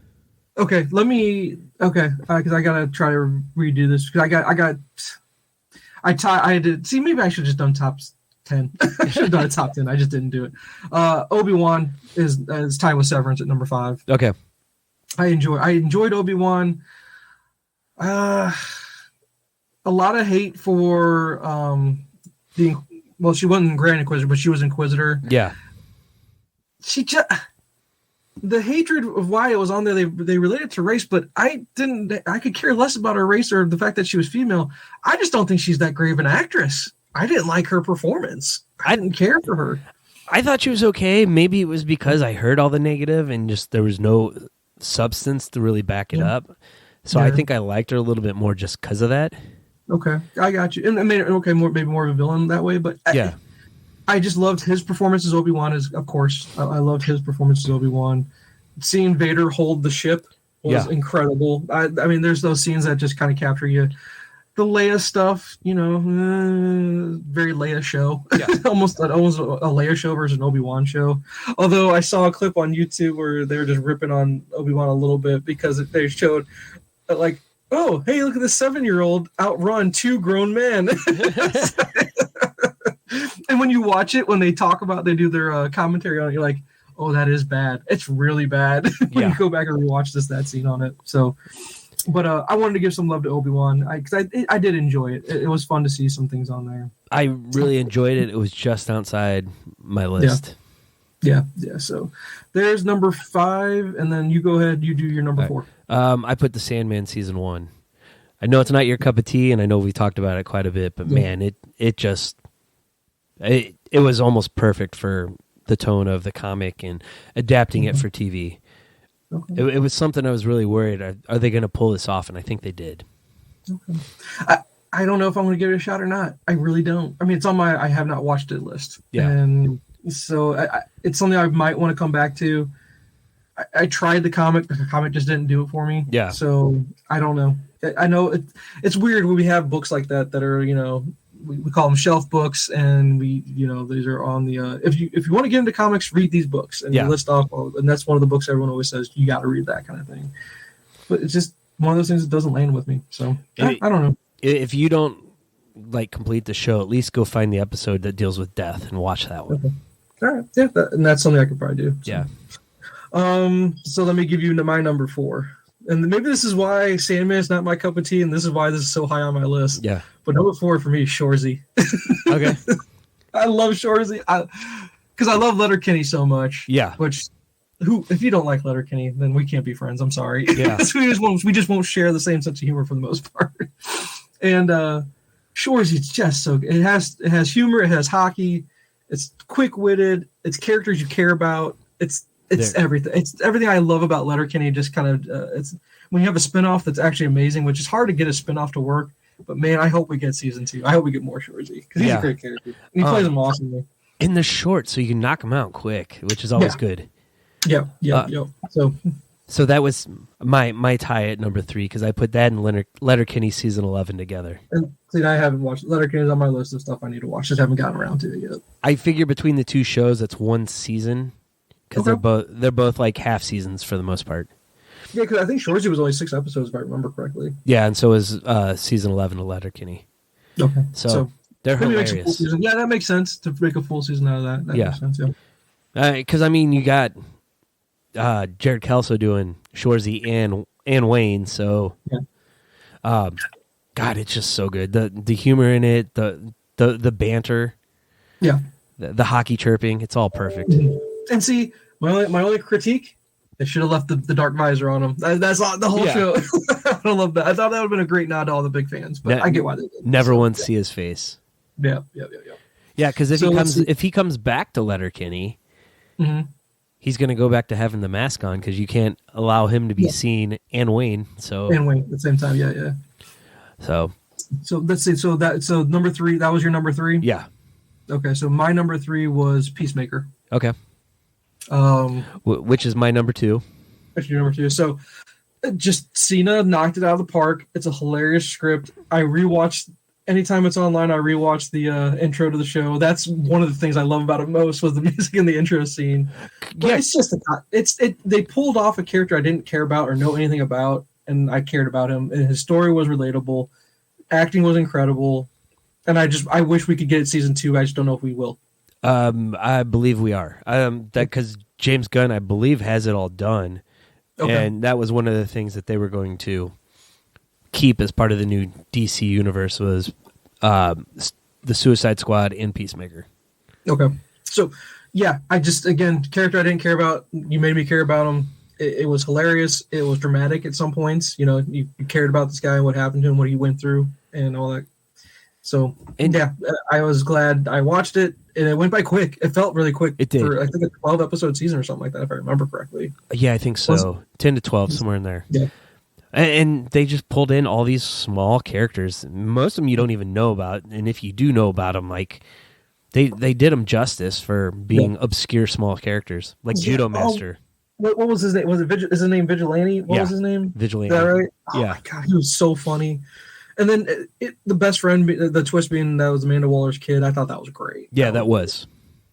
Okay, because I gotta try to redo this because I did. See, maybe I should have just done top 10. I should have done a top 10. I just didn't do it. Obi-Wan is tied with Severance at number 5. Okay. I enjoyed Obi-Wan. A lot of hate for being. Well, she wasn't Grand Inquisitor, but she was Inquisitor. Yeah. She just. The hatred of why it was on there, they related to race, but I could care less about her race or the fact that she was female. I just don't think she's that great of an actress. I didn't like her performance. I didn't care for her. I thought she was okay. Maybe it was because I heard all the negative and just there was no substance to really back it up. So I think I liked her a little bit more just because of that. Okay, I got you. And I made it maybe more of a villain that way, but yeah. I just loved his performance as Obi-Wan. Of course, I loved his performance as Obi-Wan. Seeing Vader hold the ship was incredible. I mean, there's those scenes that just kind of capture you. The Leia stuff, very Leia show. Yeah. almost a Leia show versus an Obi-Wan show. Although I saw a clip on YouTube where they were just ripping on Obi-Wan a little bit because they showed like, oh, hey, look at this 7-year-old outrun 2 grown men. And when you watch it, when they talk about, they do their commentary on it, you're like, oh, that is bad. It's really bad. When you go back and rewatch that scene on it. So, but I wanted to give some love to Obi-Wan because I did enjoy it. It was fun to see some things on there. I really enjoyed it. It was just outside my list. Yeah. So there's number 5, and then you go ahead. You do your number 4. I put The Sandman season 1. I know it's not your cup of tea, and I know we talked about it quite a bit, but man, it was almost perfect for the tone of the comic and adapting it for TV. Okay. It was something I was really worried. Are they going to pull this off? And I think they did. Okay. I don't know if I'm going to give it a shot or not. I really don't. I mean, it's on my I have not watched it list. Yeah. And so it's something I might want to come back to. I tried the comic, but the comic just didn't do it for me. Yeah. So I don't know. I know it's weird when we have books like that are, we call them shelf books, and these are on the if you want to get into comics, read these books, and you list off and that's one of the books everyone always says you got to read, that kind of thing. But it's just one of those things that doesn't land with me. So I don't know. If you don't complete the show, at least go find the episode that deals with death and watch that one. Okay. All right, yeah, and that's something I could probably do. So. Yeah. So let me give you my number 4. And maybe this is why Sandman is not my cup of tea, and this is why this is so high on my list. Yeah. But number 4 for me is Shorzy. Okay. I love Shorzy because I love Letterkenny so much. Yeah. If you don't like Letterkenny, then we can't be friends. I'm sorry. Yeah. we just won't share the same sense of humor for the most part. And Shorzy's just so good. It has humor. It has hockey. It's quick-witted. It's characters you care about. It's everything. It's everything I love about Letterkenny. Just kind of it's when you have a spinoff that's actually amazing, which is hard to get a spinoff to work. But man, I hope we get season 2. I hope we get more Shorzy because he's a great character. And he plays them awesomely. In the short, so you can knock him out quick, which is always good. Yeah. So that was my tie at number 3 because I put that and Letterkenny season 11 together. And see, I haven't watched Letterkenny's on my list of stuff I need to watch. Just haven't gotten around to it yet. I figure between the two shows, that's one season because they're both like half seasons for the most part. Yeah, because I think Shorzy was only 6 episodes, if I remember correctly. Yeah, and so is season 11 of Letterkenny. Okay, so they're hilarious. Make a full season. Yeah, that makes sense to make a full season out of that. That makes sense. Yeah. Because I mean, you got Jared Kelso doing Shorzy and Wayne, so God, it's just so good. The humor in it, the banter, the hockey chirping, it's all perfect. And see, my only critique. They should have left the dark visor on him. That's the whole show. I love that. I thought that would have been a great nod to all the big fans, but I get why they did. Never once see his face. Yeah. Yeah, because if he comes back to Letterkenny, he's going to go back to having the mask on because you can't allow him to be seen and Wayne. And Wayne at the same time. Yeah. So let's see. So number 3. That was your number 3. Yeah. Okay. So my number 3 was Peacemaker. Okay. Which is my number 2. That's your number 2. So, just Cena knocked it out of the park. It's a hilarious script. I rewatched anytime it's online. I rewatch the intro to the show. That's one of the things I love about it most was the music in the intro scene. But it's just they pulled off a character I didn't care about or know anything about, and I cared about him. And his story was relatable. Acting was incredible, and I wish we could get it season 2. I just don't know if we will. I believe we are. Because James Gunn, I believe, has it all done, and that was one of the things that they were going to keep as part of the new DC universe was the Suicide Squad and Peacemaker. Okay, so I just character I didn't care about. You made me care about him. It was hilarious. It was dramatic at some points. You cared about this guy and what happened to him, what he went through, and all that. So I was glad I watched it. And it went by quick. It felt really quick. It did. For, I think a 12-episode season or something like that, if I remember correctly. Yeah, I think so. 10 to 12, somewhere in there. Yeah. And they just pulled in all these small characters. Most of them you don't even know about. And if you do know about them, like, they did them justice for being obscure small characters. Like Judo Master. What was his name? Is his name Vigilante? What was his name? Vigilante. Is that right? Oh, my God. He was so funny. And then the best friend, the twist being that was Amanda Waller's kid. I thought that was great. Yeah, that was.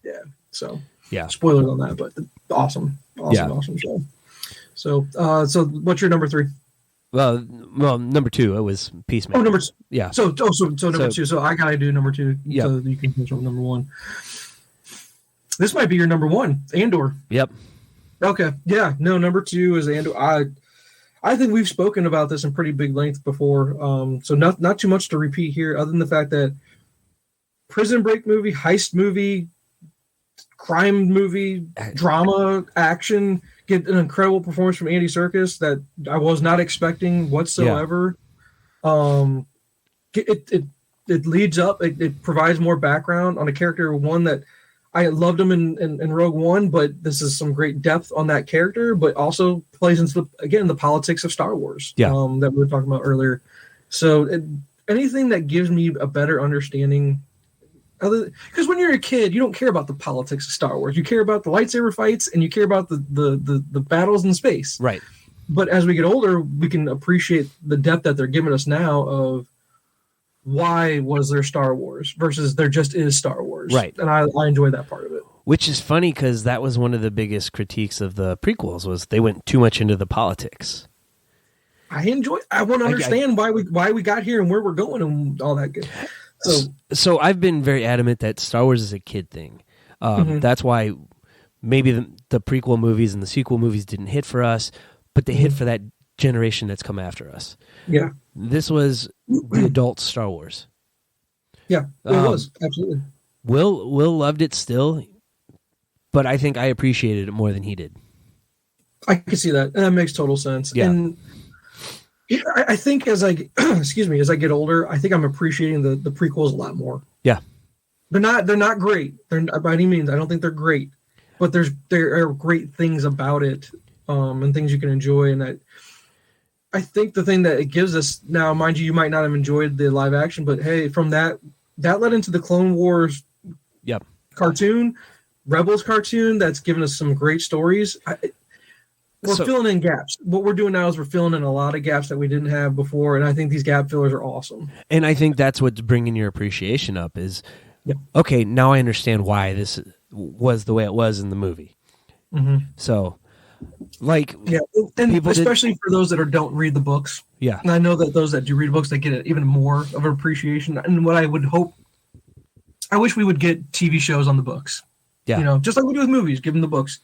Yeah. So. Yeah. Spoilers on that, but awesome show. So, what's your number 3? Well, number 2, it was Peacemaker. Oh, number 2. Yeah. So number 2. So I gotta do number 2. Yep. So you can finish with number 1. This might be your number 1, Andor. Yep. Okay. Yeah. No, number 2 is Andor. I think we've spoken about this in pretty big length before. So not too much to repeat here, other than the fact that prison break movie, heist movie, crime movie, drama, action, get an incredible performance from Andy Serkis that I was not expecting whatsoever. Yeah. It leads up. It provides more background on a character, one that I loved him in Rogue One, but this is some great depth on that character, but also plays into the politics of Star Wars. Yeah. That we were talking about earlier. So anything that gives me a better understanding. Because when you're a kid, you don't care about the politics of Star Wars. You care about the lightsaber fights and you care about the battles in space. Right. But as we get older, we can appreciate the depth that they're giving us now of why was there Star Wars versus there just is Star Wars. Right. And I enjoy that part of it. Which is funny because that was one of the biggest critiques of the prequels was they went too much into the politics. I want to understand why we got here and where we're going and all that good. So I've been very adamant that Star Wars is a kid thing. That's why maybe the prequel movies and the sequel movies didn't hit for us, but they hit for that generation that's come after us. Yeah. This was the adult Star Wars. Yeah, it was. Absolutely. Will loved it still, but I think I appreciated it more than he did. I can see that. And that makes total sense. Yeah. And I think as I get older, I think I'm appreciating the prequels a lot more. Yeah. They're not great. They're not, by any means. I don't think they're great, but there are great things about it, and things you can enjoy. And I think the thing that it gives us now, mind you might not have enjoyed the live action, but hey, from that led into the Clone Wars cartoon, Rebels cartoon that's given us some great stories. We're filling in gaps. What we're doing now is we're filling in a lot of gaps that we didn't have before, and I think these gap fillers are awesome. And I think that's what's bringing your appreciation up is, okay, now I understand why this was the way it was in the movie. Mm-hmm. So, and especially for those that don't read the books. Yeah. And I know that those that do read books, they get even more of an appreciation. And what I would hope, I wish we would get TV shows on the books. Yeah. Just like we do with movies, give them the books.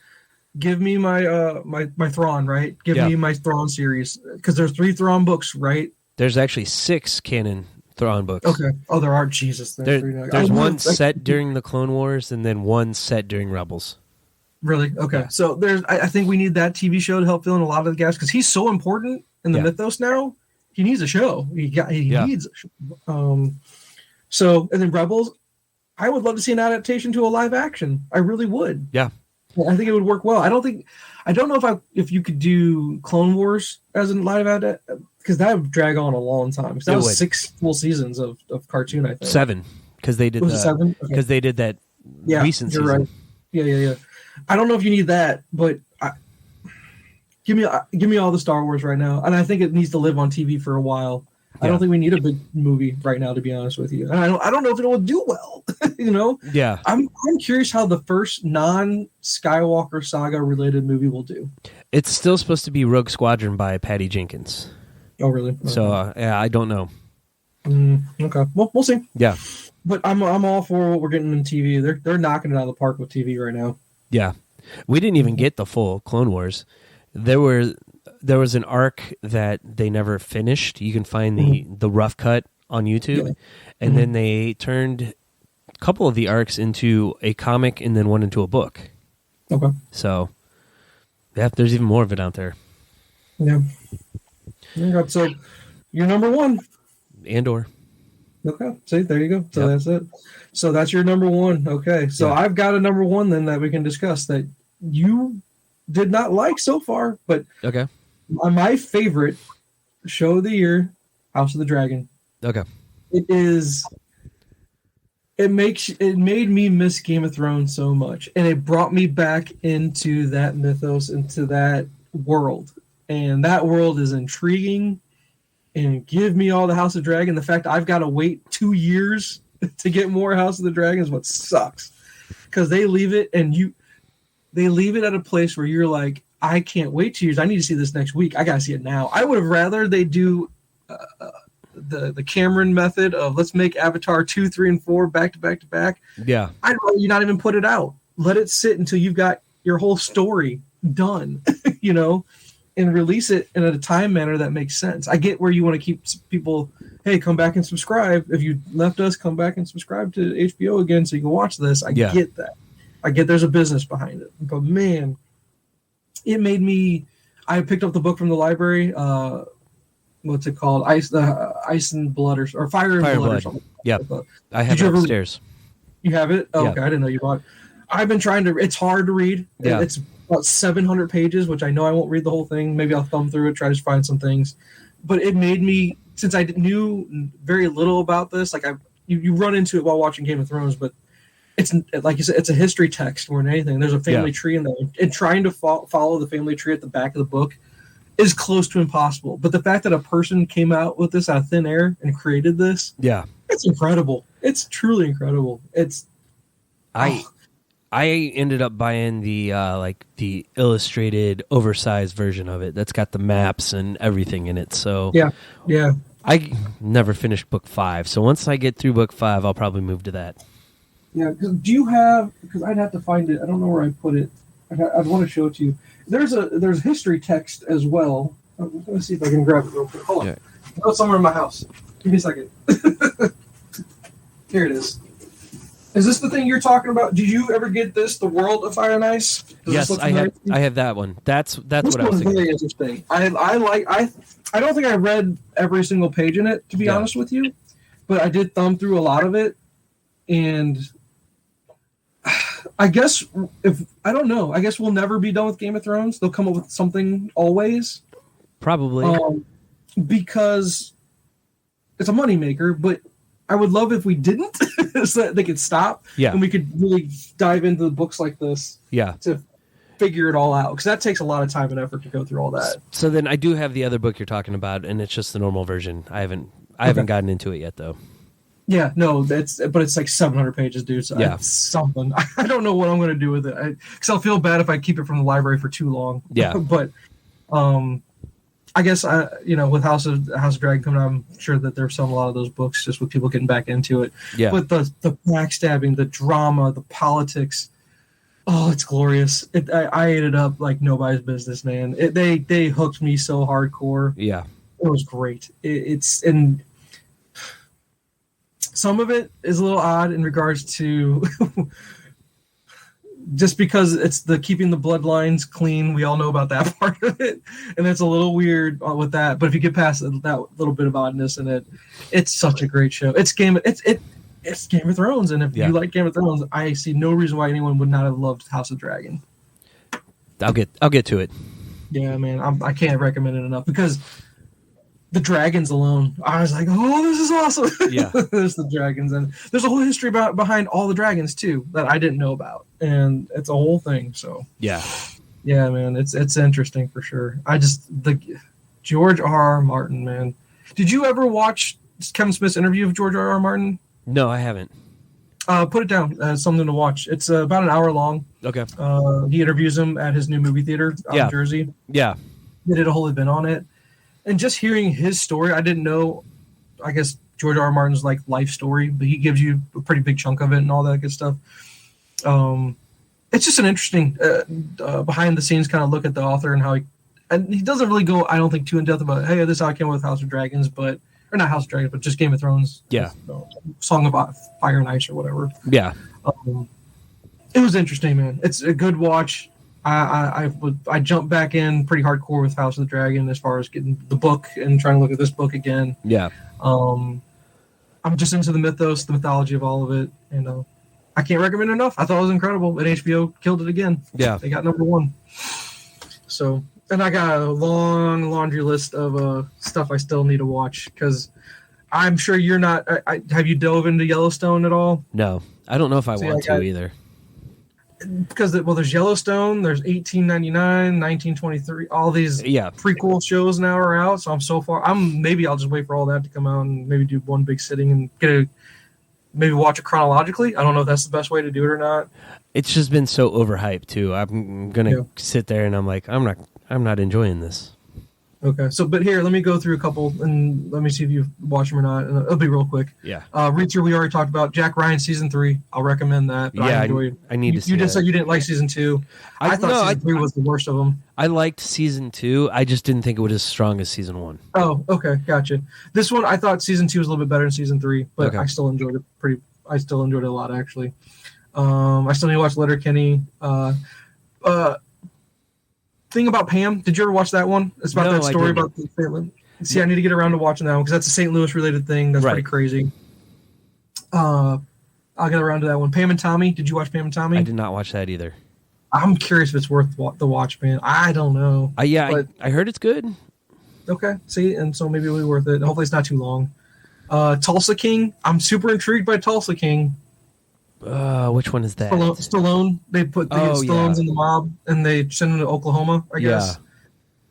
Give me my my Thrawn, right? Give me my Thrawn series because there's 3 Thrawn books, right? There's actually 6 canon Thrawn books. Okay. Oh, there are. Jesus. There's one set during the Clone Wars and then one set during Rebels. Really? Okay. Yeah. So I think we need that TV show to help fill in a lot of the gaps because he's so important in the mythos now. He needs a show. He needs a show. So and then Rebels, I would love to see an adaptation to a live action. I really would. Yeah. I think it would work well. I don't know if you could do Clone Wars as a live adaptation because that would drag on a long time. Because that was 6 full seasons of cartoon. I think 7 because they did 7 because they did that recent season. Right. Yeah. I don't know if you need that, but give me all the Star Wars right now, and I think it needs to live on TV for a while. I don't think we need a big movie right now, to be honest with you. And I don't know if it will do well. Yeah. I'm curious how the first non-Skywalker saga related movie will do. It's still supposed to be Rogue Squadron by Patty Jenkins. Oh, really? Okay. So I don't know. Okay. Well, we'll see. Yeah. But I'm all for what we're getting in TV. They're knocking it out of the park with TV right now. Yeah. We didn't even get the full Clone Wars. There was an arc that they never finished. You can find the rough cut on YouTube. And then they turned a couple of the arcs into a comic and then one into a book. Okay. So, there's even more of it out there. Yeah. So, you're number 1. Andor. Okay. See, there you go. So that's it. So that's your number 1. Okay. So I've got a number 1 then that we can discuss that you did not like so far, but okay. My favorite show of the year, House of the Dragon. Okay. It made me miss Game of Thrones so much, and it brought me back into that mythos, into that world. And that world is intriguing, and give me all the House of Dragon. The fact I've got to wait 2 years to get more House of the Dragon is what sucks. Because they leave it at a place where you're like, I can't wait 2 years. I need to see this next week. I gotta see it now. I would have rather they do the Cameron method of let's make Avatar 2, 3, and 4 back to back to back. Yeah, I'd rather you not even put it out. Let it sit until you've got your whole story done, and release it in a time manner that makes sense. I get where you want to keep people, hey, come back and subscribe. If you left us, come back and subscribe to HBO again so you can watch this. I get that. I get there's a business behind it. But man, it made me, I picked up the book from the library. What's it called? Ice and Blood or Fire and Blood or something. Yeah, I have it upstairs. You have it? Oh, yeah. Okay, I didn't know you bought it. I've been trying to, it's hard to read. Yeah. It's about 700 pages, which I know I won't read the whole thing. Maybe I'll thumb through it, try to find some things. But it made me, since I knew very little about this, like you run into it while watching Game of Thrones, but it's, like you said, it's a history text more than anything. There's a family tree in there. And trying to follow the family tree at the back of the book is close to impossible. But the fact that a person came out with this out of thin air and created this, it's incredible. It's truly incredible. I ended up buying the illustrated, oversized version of it. That's got the maps and everything in it. So yeah. I never finished book 5. So once I get through book 5, I'll probably move to that. Yeah. Do you have? Because I'd have to find it. I don't know where I put it. I'd want to show it to you. There's history text as well. I'm going to see if I can grab it real quick. Hold on. Yeah. It's somewhere in my house. Give me a second. Here it is. Is this the thing you're talking about? Did you ever get this, The World of Fire and Ice? Yes, I have that one. That's what I was thinking. Very interesting. I don't think I read every single page in it, to be honest with you, but I did thumb through a lot of it, and I guess I don't know. I guess we'll never be done with Game of Thrones. They'll come up with something always. Probably. Because it's a moneymaker, but I would love if we didn't, so that they could stop, and we could really dive into the books like this, to figure it all out, because that takes a lot of time and effort to go through all that. So then I do have the other book you're talking about, and it's just the normal version. I haven't gotten into it yet, though. Yeah, no, but it's like 700 pages, dude. So it's something. I don't know what I'm going to do with it, because I'll feel bad if I keep it from the library for too long. Yeah, but I guess with House of Dragon coming out, I'm sure that they're selling a lot of those books just with people getting back into it. Yeah. But the backstabbing, the drama, the politics, oh, it's glorious. I ate it up like nobody's business, man. They hooked me so hardcore. Yeah. It was great. And some of it is a little odd in regards to just because it's the keeping the bloodlines clean. We all know about that part of it, and it's a little weird with that. But if you get past that little bit of oddness in it, it's such a great show. It's Game of Thrones, and if you like Game of Thrones, I see no reason why anyone would not have loved House of Dragon. I'll get to it. Yeah, man, I can't recommend it enough, because the dragons alone, I was like, oh, this is awesome. Yeah. There's the dragons, and there's a whole history behind all the dragons too that I didn't know about, and it's a whole thing. So yeah, man, it's interesting for sure. The George R.R. Martin, man. Did you ever watch Kevin Smith's interview of George R.R. Martin? No, I haven't. Put it down as something to watch. It's about an hour long. Okay. He interviews him at his new movie theater out in Jersey. Yeah. They did a whole event on it. And just hearing his story, I didn't know, I guess, George R. R. Martin's like life story, but he gives you a pretty big chunk of it and all that good stuff. It's just an interesting behind the scenes kind of look at the author and how he doesn't really go, I don't think, too in depth about, hey, this is how I came up with House of Dragons, or not House of Dragons, but just Game of Thrones. Yeah. Song of Fire and Ice or whatever. Yeah. It was interesting, man. It's a good watch. I jumped back in pretty hardcore with House of the Dragon as far as getting the book and trying to look at this book again. Yeah. I'm just into the mythos, the mythology of all of it, and I can't recommend it enough. I thought it was incredible, and HBO killed it again. Yeah. They got number 1. So, and I got a long laundry list of stuff I still need to watch, because I'm sure you're not. Have you dove into Yellowstone at all? No, I don't know if I want to either. Because there's Yellowstone, there's 1899, 1923, all these prequel shows now are out. So I'm so far. Maybe I'll just wait for all that to come out and maybe do one big sitting and maybe watch it chronologically. I don't know if that's the best way to do it or not. It's just been so overhyped too. I'm gonna sit there and I'm like, I'm not enjoying this. Okay, but here, let me go through a couple and let me see if you watch them or not. And it'll be real quick. Yeah. Reacher, we already talked about. Jack Ryan season 3. I'll recommend that. But yeah, I enjoyed. I need to see. You just that. said you didn't like season 2. I thought season 3 was the worst of them. I liked season 2. I just didn't think it was as strong as season 1. Oh, okay, gotcha. This one, I thought season 2 was a little bit better than season 3, but I still enjoyed it I still enjoyed it a lot, actually. I still need to watch Letterkenny. Thing about Pam. Did you ever watch that one? It's about that story about the family. See, I need to get around to watching that one because that's a St. Louis related thing. That's pretty crazy. I'll get around to that one. Pam and Tommy. Did you watch Pam and Tommy? I did not watch that either. I'm curious if it's worth the watch, man. I don't know. I heard it's good. Okay, see, and so maybe it'll be worth it. Hopefully it's not too long. Tulsa King. I'm super intrigued by Tulsa King. Which one is that? Stallone. They put the Stallones in the mob, and they send them to Oklahoma, I guess. Yeah.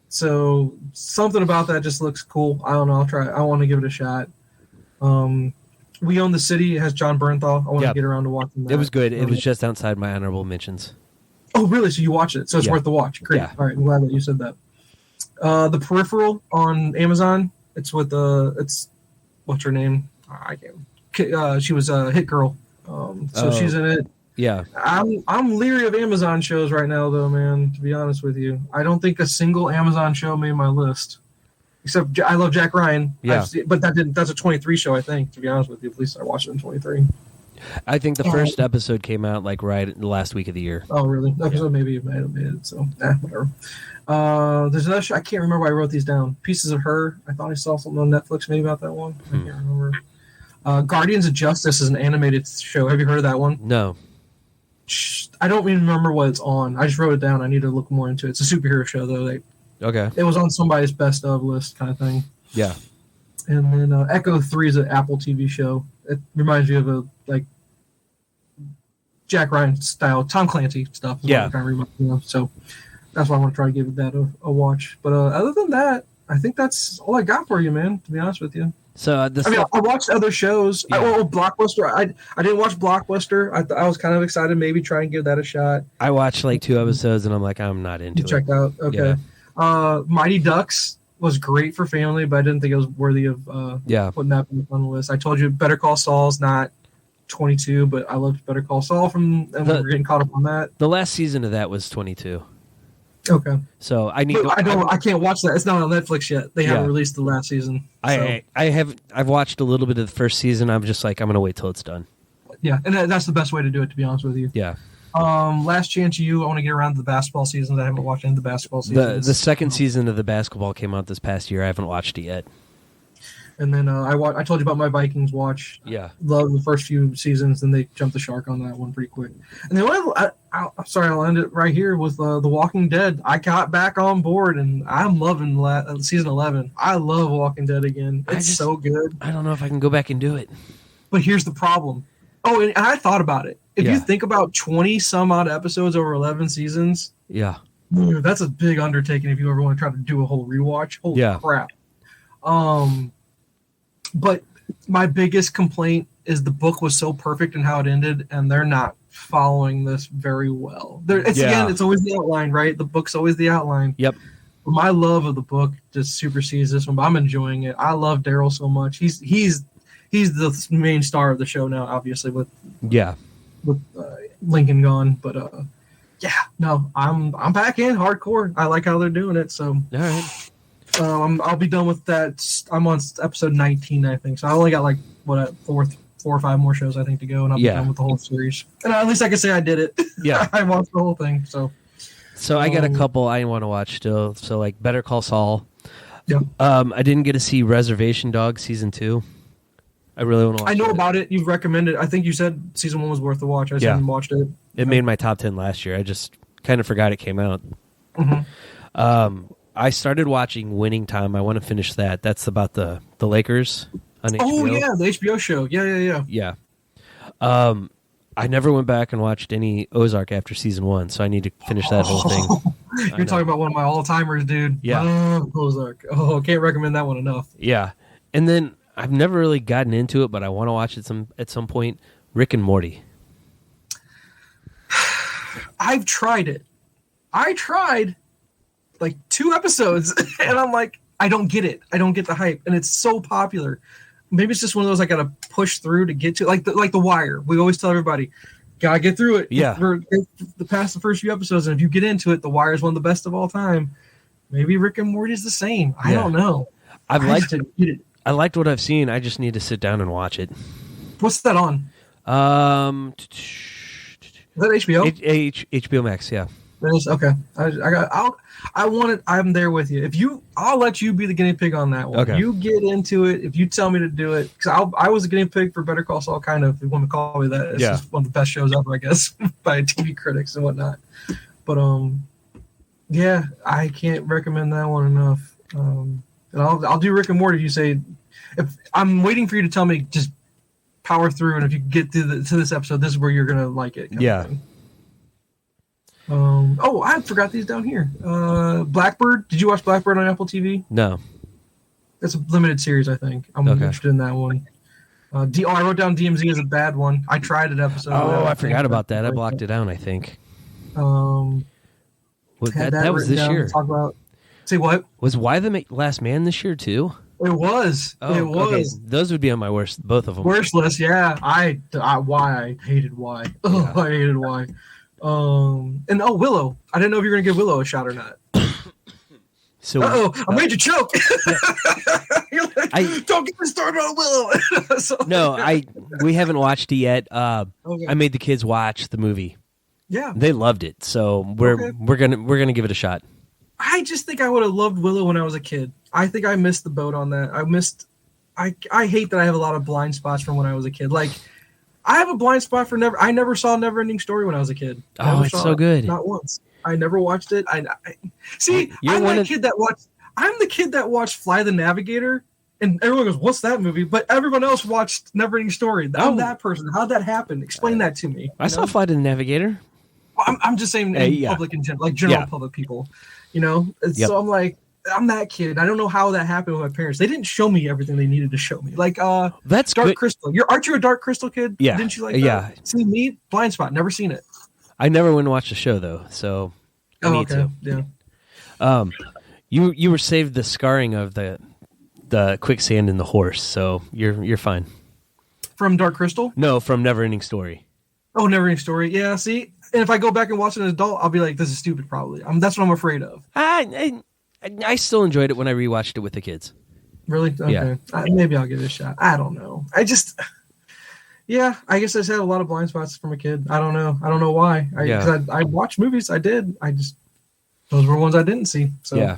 So something about that just looks cool. I don't know. I'll try. I want to give it a shot. We Own the City. It has John Bernthal. I want to get around to watching that. It was good. It was just outside my honorable mentions. Oh, really? So you watch it? So it's worth the watch. Great. Yeah. All right. I'm glad that you said that. The Peripheral on Amazon. It's with it's what's her name? I can't. She was a Hit Girl. So she's in it. Yeah. I'm leery of Amazon shows right now, though, man. To be honest with you, I don't think a single Amazon show made my list. Except I love Jack Ryan. Yeah. But that's a 23 show, I think. To be honest with you, at least I watched it in 23. I think the first episode came out like right the last week of the year. Oh, really? Okay, so maybe it might have made it. So, whatever. There's another show. I can't remember why I wrote these down. Pieces of Her. I thought I saw something on Netflix maybe about that one. I can't remember. Guardians of Justice is an animated show. Have you heard of that one? No. I don't even remember what it's on. I just wrote it down. I need to look more into it. It's a superhero show, though. Okay. It was on somebody's best of list kind of thing. Yeah. And then Echo 3 is an Apple TV show. It reminds me of Jack Ryan style, Tom Clancy stuff. Yeah. So that's why I want to try to give that a watch. But other than that, I think that's all I got for you, man, to be honest with you. So I watched other shows. Yeah. Blockbuster. I didn't watch Blockbuster. I was kind of excited, maybe try and give that a shot. I watched like 2 episodes, and I'm like, I'm not into it. You checked out, okay. Yeah. Mighty Ducks was great for family, but I didn't think it was worthy of putting that on the list. I told you Better Call Saul's not 22, but I loved Better Call Saul and we're getting caught up on that. The last season of that was 22. Okay. So I can't watch that. It's not on Netflix yet. They haven't released the last season. So. I've watched a little bit of the first season. I'm just like, I'm gonna wait till it's done. Yeah, and that's the best way to do it, to be honest with you. Yeah. Last Chance U. I want to get around to the basketball seasons. I haven't watched any of the basketball seasons. The second season of the basketball came out this past year. I haven't watched it yet. And then I told you about my Vikings watch. Yeah. Loved the first few seasons, and they jumped the shark on that one pretty quick. And then I'll end it right here with The Walking Dead. I got back on board, and I'm loving season 11. I love Walking Dead again. It's so good. I don't know if I can go back and do it. But here's the problem. Oh, and I thought about it. If you think about 20 some odd episodes over 11 seasons, that's a big undertaking if you ever want to try to do a whole rewatch. Holy crap. But my biggest complaint is the book was so perfect in how it ended, and they're not following this very well. Again, it's always the outline, right? The book's always the outline. Yep. But my love of the book just supersedes this one, but I'm enjoying it. I love Daryl so much. He's the main star of the show now, obviously, with Lincoln gone. But I'm back in hardcore. I like how they're doing it. So all right. I'll be done with that. I'm on episode 19, I think. So I only got like 4 or 5 more shows I think to go, and I'll be done with the whole series. And at least I can say I did it. Yeah, I watched the whole thing. So I got a couple I want to watch still. So like Better Call Saul. Yeah. I didn't get to see Reservation Dogs season 2. I really want to watch it. I know about it. You've recommended. I think you said season 1 was worth the watch. I just haven't watched it. It made my top 10 last year. I just kind of forgot it came out. Mm-hmm. I started watching Winning Time. I want to finish that. That's about the Lakers on HBO. Oh, yeah, the HBO show. Yeah. Yeah. I never went back and watched any Ozark after season 1, so I need to finish that whole thing. You're talking about one of my all-timers, dude. Yeah. Ozark. Oh, can't recommend that one enough. Yeah. And then I've never really gotten into it, but I want to watch it at some point. Rick and Morty. I've tried it. I tried like 2 episodes, and I'm like, I don't get it. I don't get the hype, and it's so popular. Maybe it's just one of those I gotta push through to get to, like the Wire. We always tell everybody, gotta get through it. Yeah. Past the first few episodes, and if you get into it, the Wire is one of the best of all time. Maybe Rick and Morty is the same. I don't know. I liked what I've seen. I just need to sit down and watch it. What's that on? Is that HBO? HBO Max, yeah. Okay. I'm there with you. I'll let you be the guinea pig on that one. Okay. You get into it. If you tell me to do it, because I was a guinea pig for Better Call Saul, kind of. If you want to call me that, it's just one of the best shows ever, I guess, by TV critics and whatnot. But yeah, I can't recommend that one enough. And I'll do Rick and Morty. You say, if I'm waiting for you to tell me, just power through, and if you get to this episode, this is where you're gonna like it. Yeah. I forgot these down here. Blackbird. Did you watch Blackbird on Apple TV? No. That's a limited series, I think. I'm interested in that one. I wrote down DMZ as a bad one. I tried an episode. I forgot about that. I blocked it down, I think. That was this year. Talk about. Say what? Was Why the Last Man this year too? It was. It was. Okay. Those would be on my worst, both of them. Worst list, yeah. I hated Why. Oh, yeah. I hated Why. And Willow. I didn't know if you were gonna give Willow a shot or not. So I made you choke. Don't get me started on Willow. We haven't watched it yet. I made the kids watch the movie. Yeah, they loved it. So we're gonna give it a shot. I just think I would have loved Willow when I was a kid. I think I missed the boat on that. I hate that I have a lot of blind spots from when I was a kid. Like, I have a blind spot for I never saw Neverending Story when I was a kid. It's so good. Not once. I never watched it. I'm the kid that watched Fly the Navigator, and everyone goes, "What's that movie?" But everyone else watched Neverending Story. I'm that person. How'd that happen? Explain that to me. I saw Fly the Navigator. I'm just saying public intent, like general public people. So I'm like, I'm that kid. I don't know how that happened with my parents. They didn't show me everything they needed to show me. Like that's Dark good. Crystal. Aren't you a Dark Crystal kid? Yeah. Didn't you like that? Yeah. See me, blind spot, never seen it. I never went and watched the show though, so I need to. Yeah. You were saved the scarring of the quicksand and the horse, so you're fine. From Dark Crystal? No, from Neverending Story. Oh, Neverending Story. Yeah, see? And if I go back and watch it as an adult, I'll be like, this is stupid probably. That's what I'm afraid of. I still enjoyed it when I rewatched it with the kids. Really? Okay. Yeah. Maybe I'll give it a shot. I don't know. I guess I just had a lot of blind spots from a kid. I don't know why. I watched movies. I did. Those were ones I didn't see. So yeah.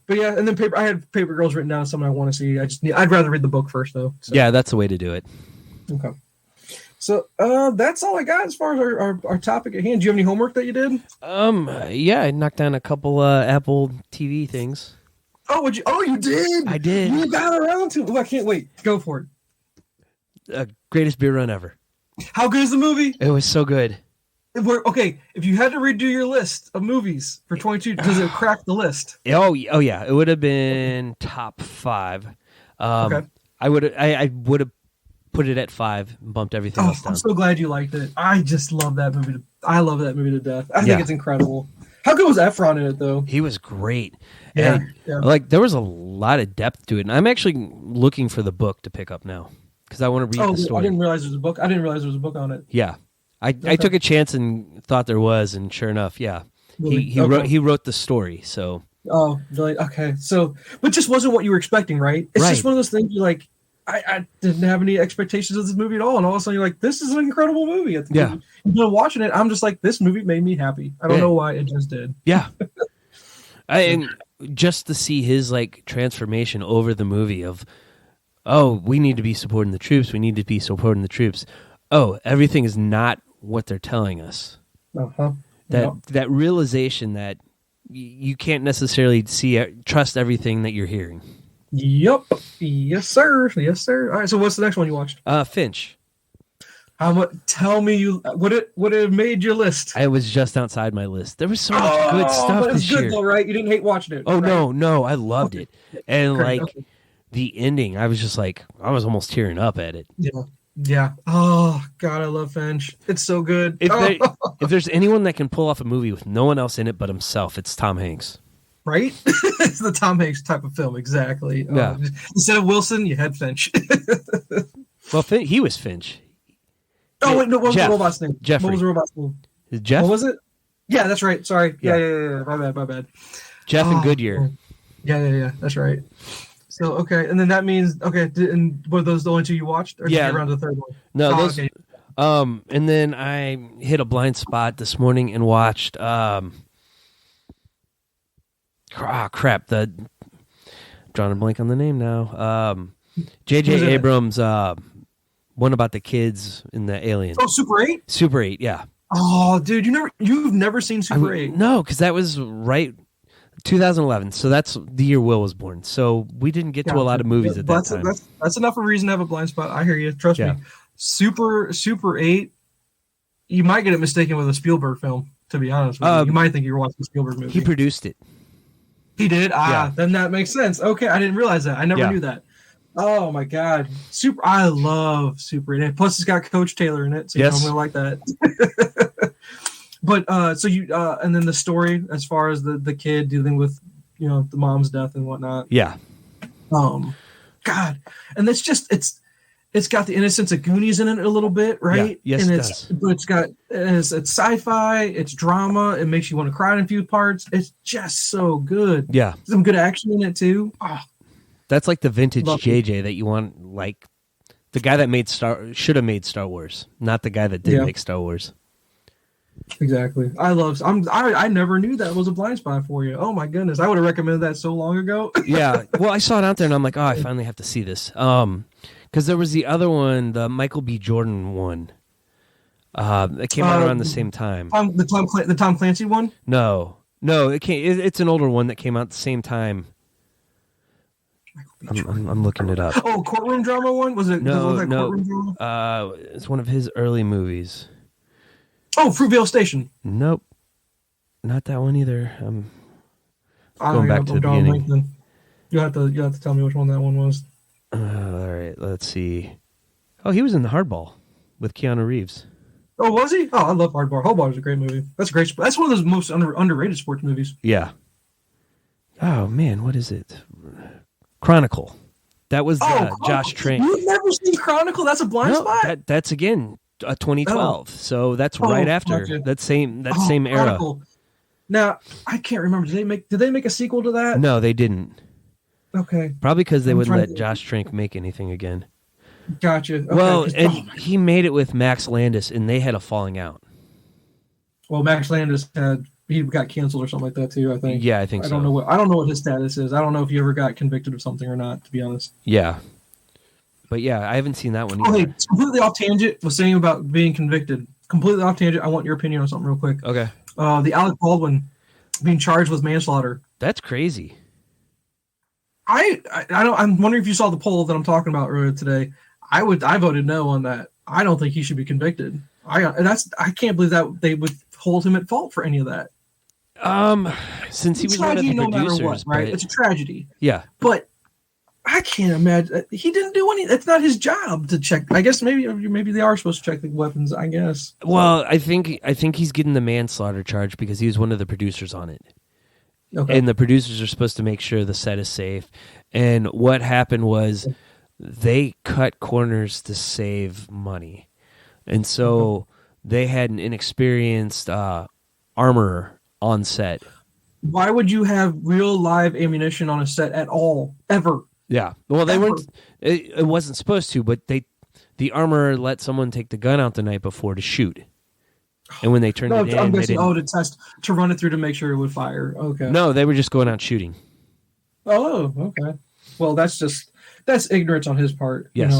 But yeah, and then I had Paper Girls written down. Something I want to see. I'd rather read the book first though. So. Yeah, that's the way to do it. Okay. So that's all I got as far as our topic at hand. Do you have any homework that you did? Yeah, I knocked down a couple Apple TV things. Oh, would you? Oh, you did. I did. You got around to it. Oh, I can't wait. Go for it. Greatest beer run ever. How good is the movie? It was so good. Okay, if you had to redo your list of movies for 22, does it crack the list? Oh yeah, it would have been top 5. Okay. I would have put it at 5 and bumped everything else down. I'm so glad you liked it. I just love that movie. I love that movie to death. I think it's incredible. How good was Efron in it though? He was great. Yeah, Like there was a lot of depth to it, and I'm actually looking for the book to pick up now because I want to read the story. I didn't realize there was a book. I didn't realize there was a book on it. Yeah. I took a chance and thought there was, and sure enough, yeah. Really? He wrote the story, so. Oh, really? Okay. So, but just wasn't what you were expecting, right? It's just one of those things you're like, I didn't have any expectations of this movie at all, and all of a sudden you're like, this is an incredible movie. You've been watching it, I'm just like, this movie made me happy. I don't know why, it just did. Yeah. And just to see his transformation over the movie of, we need to be supporting the troops, we need to be supporting the troops. Everything is not what they're telling us. That realization that you can't necessarily trust everything that you're hearing. Yep. Yes, sir. Yes, sir. All right. So, what's the next one you watched? Finch. How much? Tell me would it have made your list? I was just outside my list. There was so much good stuff but it was this good year. Though, right? You didn't hate watching it. Oh right? no, I loved it, and the ending, I was just I was almost tearing up at it. Yeah. Oh God, I love Finch. It's so good. If there's anyone that can pull off a movie with no one else in it but himself, it's Tom Hanks. Right? It's the Tom Hanks type of film, exactly. Yeah. Instead of Wilson, you had Finch. Well, he was Finch. Oh, wait, no, what was the robot's name? Jeffrey. What was the robot's name? Is Jeff? What was it? Yeah, that's right. Sorry. Yeah. My bad. Jeff and Goodyear. Yeah. That's right. So, okay. And then that means, and were those the only two you watched? Or did you get around to the third one? No, those. Okay. And then I hit a blind spot this morning and watched, crap, drawing a blank on the name now. J.J. Abrams, one about the kids in the aliens. Oh, Super 8? Super 8, yeah. Oh, dude, you've never seen Super 8? No, because that was right 2011. So that's the year Will was born. So we didn't get to a lot of movies at that time. That's enough of a reason to have a blind spot. I hear you. Trust me. Super 8, you might get it mistaken with a Spielberg film, to be honest with you. You might think you're watching a Spielberg movie. He produced it. He did? Then that makes sense. Okay, I didn't realize that. I never knew that. Oh my God, I love Super 8. Plus, it's got Coach Taylor in it, so I'm gonna like that. But so you and then the story as far as the kid dealing with the mom's death and whatnot. Yeah. God, and it's got the innocence of Goonies in it a little bit, right? Yeah. Yes, and it does. But it's sci-fi, it's drama, it makes you want to cry in a few parts. It's just so good. Yeah. Some good action in it too. Oh. That's like the vintage JJ that you want, like the guy that should have made Star Wars, not the guy that did make Star Wars. Exactly. I never knew that was a blind spot for you. Oh my goodness. I would have recommended that so long ago. Yeah. Well, I saw it out there and I'm like, I finally have to see this. Because there was the other one, the Michael B. Jordan one. That came out around the same time. The Tom Clancy one? No, it's an older one that came out at the same time. I'm looking it up. Oh, courtroom drama one? Was it? No. Courtroom drama? It's one of his early movies. Oh, Fruitvale Station. Nope, not that one either. Going back to the beginning. You have to tell me which one that one was. All right, let's see. Oh, he was in Hardball with Keanu Reeves. Oh, was he? Oh, I love Hardball. Hardball is a great movie. That's great. That's one of those most underrated sports movies. Yeah. Oh man, what is it? Chronicle. That was Josh Trank. You've never seen Chronicle? That's a blind spot. That's again 2012. So that's right after that same era. Chronicle. Now I can't remember. Did they make a sequel to that? No, they didn't. Okay. Probably because they wouldn't let Josh Trank make anything again. Gotcha. Okay. Well, and he made it with Max Landis, and they had a falling out. Well, Max Landis he got canceled or something like that too, I think. Yeah, I think so. I don't know what his status is. I don't know if he ever got convicted of something or not, to be honest. Yeah. But yeah, I haven't seen that one either. Oh, hey, completely off tangent, was saying about being convicted. Completely off tangent, I want your opinion on something real quick. Okay. The Alec Baldwin being charged with manslaughter. That's crazy. I'm wondering if you saw the poll that I'm talking about earlier today. I voted no on that. I don't think he should be convicted. I can't believe that they would hold him at fault for any of that. Since he was one of the producers, no matter what, right? It's a tragedy. Yeah, but I can't imagine he didn't do any. It's not his job to check. I guess maybe they are supposed to check the weapons. I guess. Well, I think he's getting the manslaughter charge because he was one of the producers on it. Okay. And the producers are supposed to make sure the set is safe. And what happened was they cut corners to save money, and so they had an inexperienced armorer on set. Why would you have real live ammunition on a set at all, ever? Yeah. Well, they weren't. It wasn't supposed to, but the armorer let someone take the gun out the night before to shoot, and when they turned it in, I'm they guessing, didn't. to run it through to make sure it would fire. Okay. No, they were just going out shooting. Oh, okay. Well, that's ignorance on his part. Yes.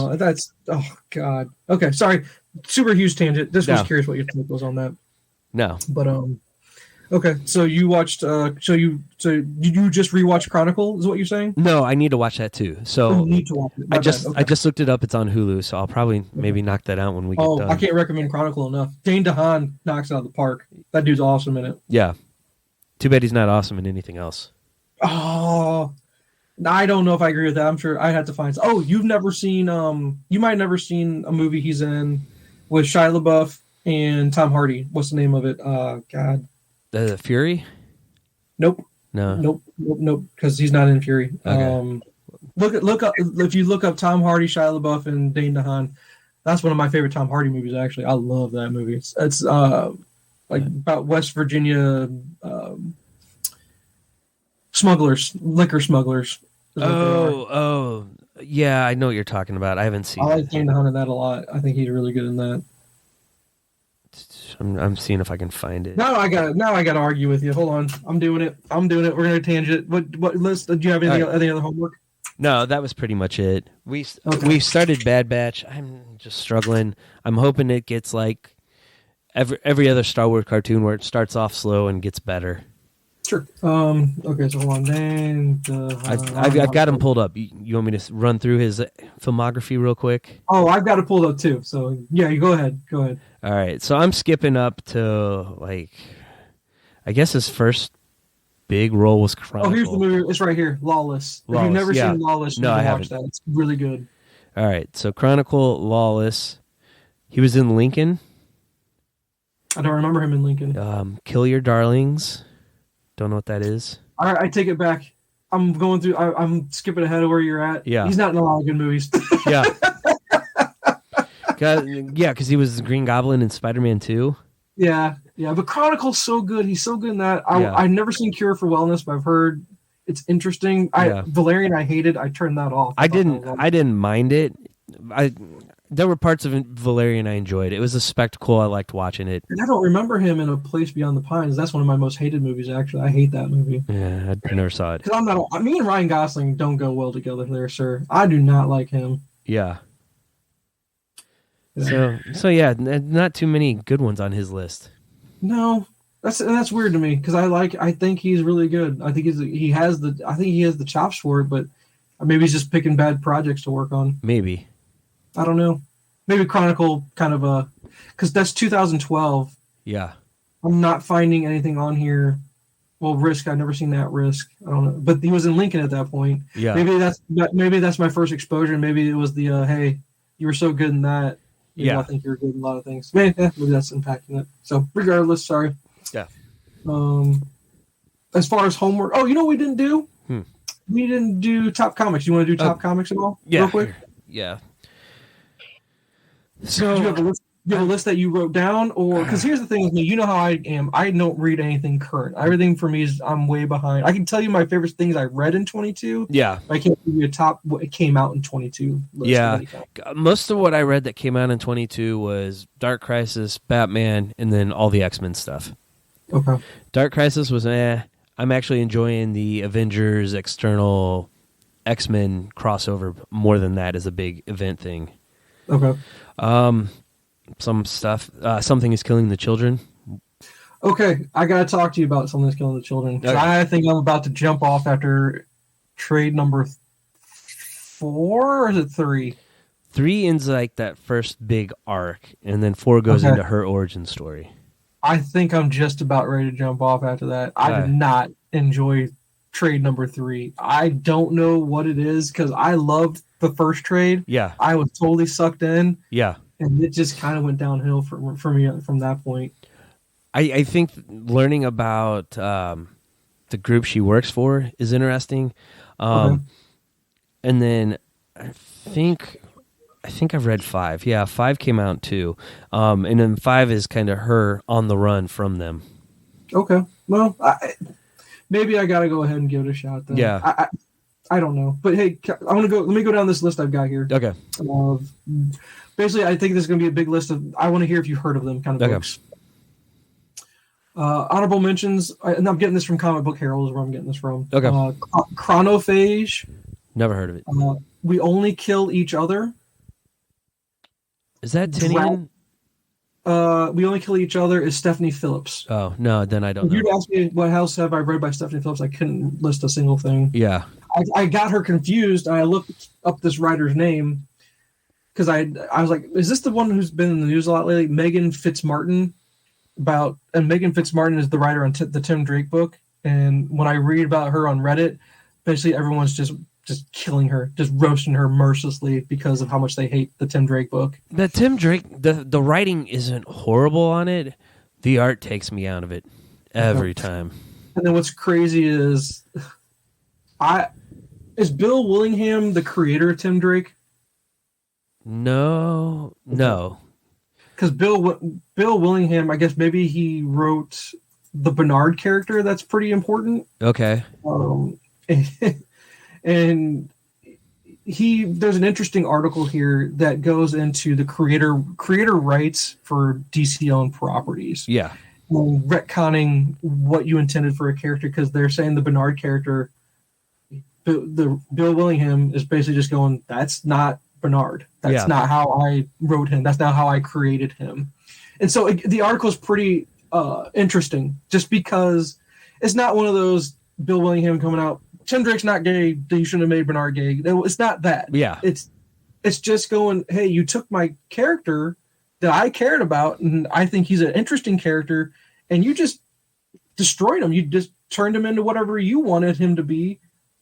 Oh God. Okay, sorry. Super huge tangent. Was curious what your take was on that. No. But okay. So you watched. So you just rewatched Chronicle? Is what you're saying? No, I need to watch that too. So you need to watch it. I just looked it up. It's on Hulu, so I'll probably maybe knock that out when we get done. I can't recommend Chronicle enough. Dane DeHaan knocks it out of the park. That dude's awesome in it. Yeah. Too bad he's not awesome in anything else. Oh, I don't know if I agree with that. I'm sure I had to find. You've never seen. You might have never seen a movie he's in with Shia LaBeouf and Tom Hardy. What's the name of it? God. The Fury? Nope. No. Nope. Because he's not in Fury. Okay. Look up if you look up Tom Hardy, Shia LaBeouf, and Dane DeHaan. That's one of my favorite Tom Hardy movies. Actually, I love that movie. It's about West Virginia smugglers, liquor smugglers. Oh, yeah, I know what you're talking about. I haven't seen. I like Dane DeHaan in that a lot. I think he's really good in that. I'm seeing if I can find it. Now I got to argue with you. Hold on, I'm doing it. We're gonna tangent. What list? Do you have any other homework? No, that was pretty much it. We started Bad Batch. I'm just struggling. I'm hoping it gets like every other Star Wars cartoon where it starts off slow and gets better. Sure. Okay, so hold on. Dane I've got him pulled up. You want me to run through his filmography real quick? Oh, I've got it pulled up too. So yeah, you go ahead. All right. So I'm skipping up to I guess his first big role was Chronicle. Oh, here's the movie. It's right here. Lawless. If you've never seen Lawless, no, I haven't. Watch that. It's really good. All right. So Chronicle, Lawless. He was in Lincoln. I don't remember him in Lincoln. Kill Your Darlings. Don't know what that is. All right, I take it back. I'm going through. I'm skipping ahead of where you're at. Yeah. He's not in a lot of good movies. Yeah. Because he was the Green Goblin in Spider-Man 2. Yeah. But Chronicle's so good. He's so good in that. I've never seen Cure for Wellness, but I've heard it's interesting. Valerian, I hated. I turned that off. I didn't mind it. There were parts of Valerian I enjoyed. It was a spectacle. I liked watching it. And I don't remember him in A Place Beyond the Pines. That's one of my most hated movies, actually. I hate that movie. Yeah, I never saw it. Because me and Ryan Gosling don't go well together there, sir. I do not like him. Yeah. So yeah, not too many good ones on his list. No, that's weird to me because I think he's really good. I think he has the chops for it, but maybe he's just picking bad projects to work on. Maybe. I don't know. Maybe Chronicle kind of because that's 2012. Yeah. I'm not finding anything on here. Well, Risk, I've never seen that Risk. I don't know, but he was in Lincoln at that point. Yeah. Maybe that's my first exposure. Maybe it was the hey, you were so good in that. I think you're good in a lot of things. Maybe that's impacting it. So regardless, sorry. Yeah. As far as homework, you know what we didn't do? We didn't do top comics. You want to do top comics at all? Yeah. Real quick? Yeah. So do you have a list that you wrote down, or because here's the thing with me, you know how I am. I don't read anything current. Everything for me is I'm way behind. I can tell you my favorite things I read in 22. Yeah, I can't give you a top what it came out in 22. Yeah, most of what I read that came out in 22 was Dark Crisis, Batman, and then all the X-Men stuff. Okay. Dark Crisis was I'm actually enjoying the Avengers external X-Men crossover more than that as a big event thing. Okay. Some stuff. Something is Killing the Children. Okay, I gotta talk to you about Something is Killing the Children. Okay. I think I'm about to jump off after trade number 4, or is it 3? 3 ends like that first big arc, and then 4 goes into her origin story. I think I'm just about ready to jump off after that. I did not enjoy trade number 3. I don't know what it is because I loved the first trade. Yeah. I was totally sucked in. Yeah. And it just kind of went downhill for me from that point. I think learning about the group she works for is interesting. And then I think I've read 5. Yeah, 5 came out too. And then 5 is kind of her on the run from them. Okay. Well, maybe I got to go ahead and give it a shot then. Yeah. I don't know. But hey, let me go down this list I've got here. Okay. Basically, I think this is going to be a big list of, I want to hear if you've heard of them kind of books. Honorable mentions, and I'm getting this from Comic Book Herald is where I'm getting this from. Okay. Chronophage. Never heard of it. We Only Kill Each Other. Is that Tinian? We Only Kill Each Other is Stephanie Phillips. Oh, no, then I don't know. If you'd asked me what else have I read by Stephanie Phillips, I couldn't list a single thing. Yeah. I got her confused. I looked up this writer's name because I was like, is this the one who's been in the news a lot lately? Megan Fitzmartin. Megan Fitzmartin is the writer on the Tim Drake book. And when I read about her on Reddit, basically everyone's just just killing her, just roasting her mercilessly because of how much they hate the Tim Drake book. The Tim Drake, the writing isn't horrible on it. The art takes me out of it every time. And then what's crazy is, is Bill Willingham the creator of Tim Drake? No. Because Bill Willingham, I guess maybe he wrote the Bernard character. That's pretty important. Okay. And there's an interesting article here that goes into the creator rights for DC owned properties. Yeah. Retconning what you intended for a character, because they're saying the Bernard character, the Bill Willingham is basically just going, that's not Bernard. That's not how I wrote him. That's not how I created him. And so the article is pretty interesting, just because it's not one of those Bill Willingham coming out, Tim Drake's not gay, you shouldn't have made Bernard gay. It's not that. Yeah. It's just going, hey, you took my character that I cared about, and I think he's an interesting character, and you just destroyed him. You just turned him into whatever you wanted him to be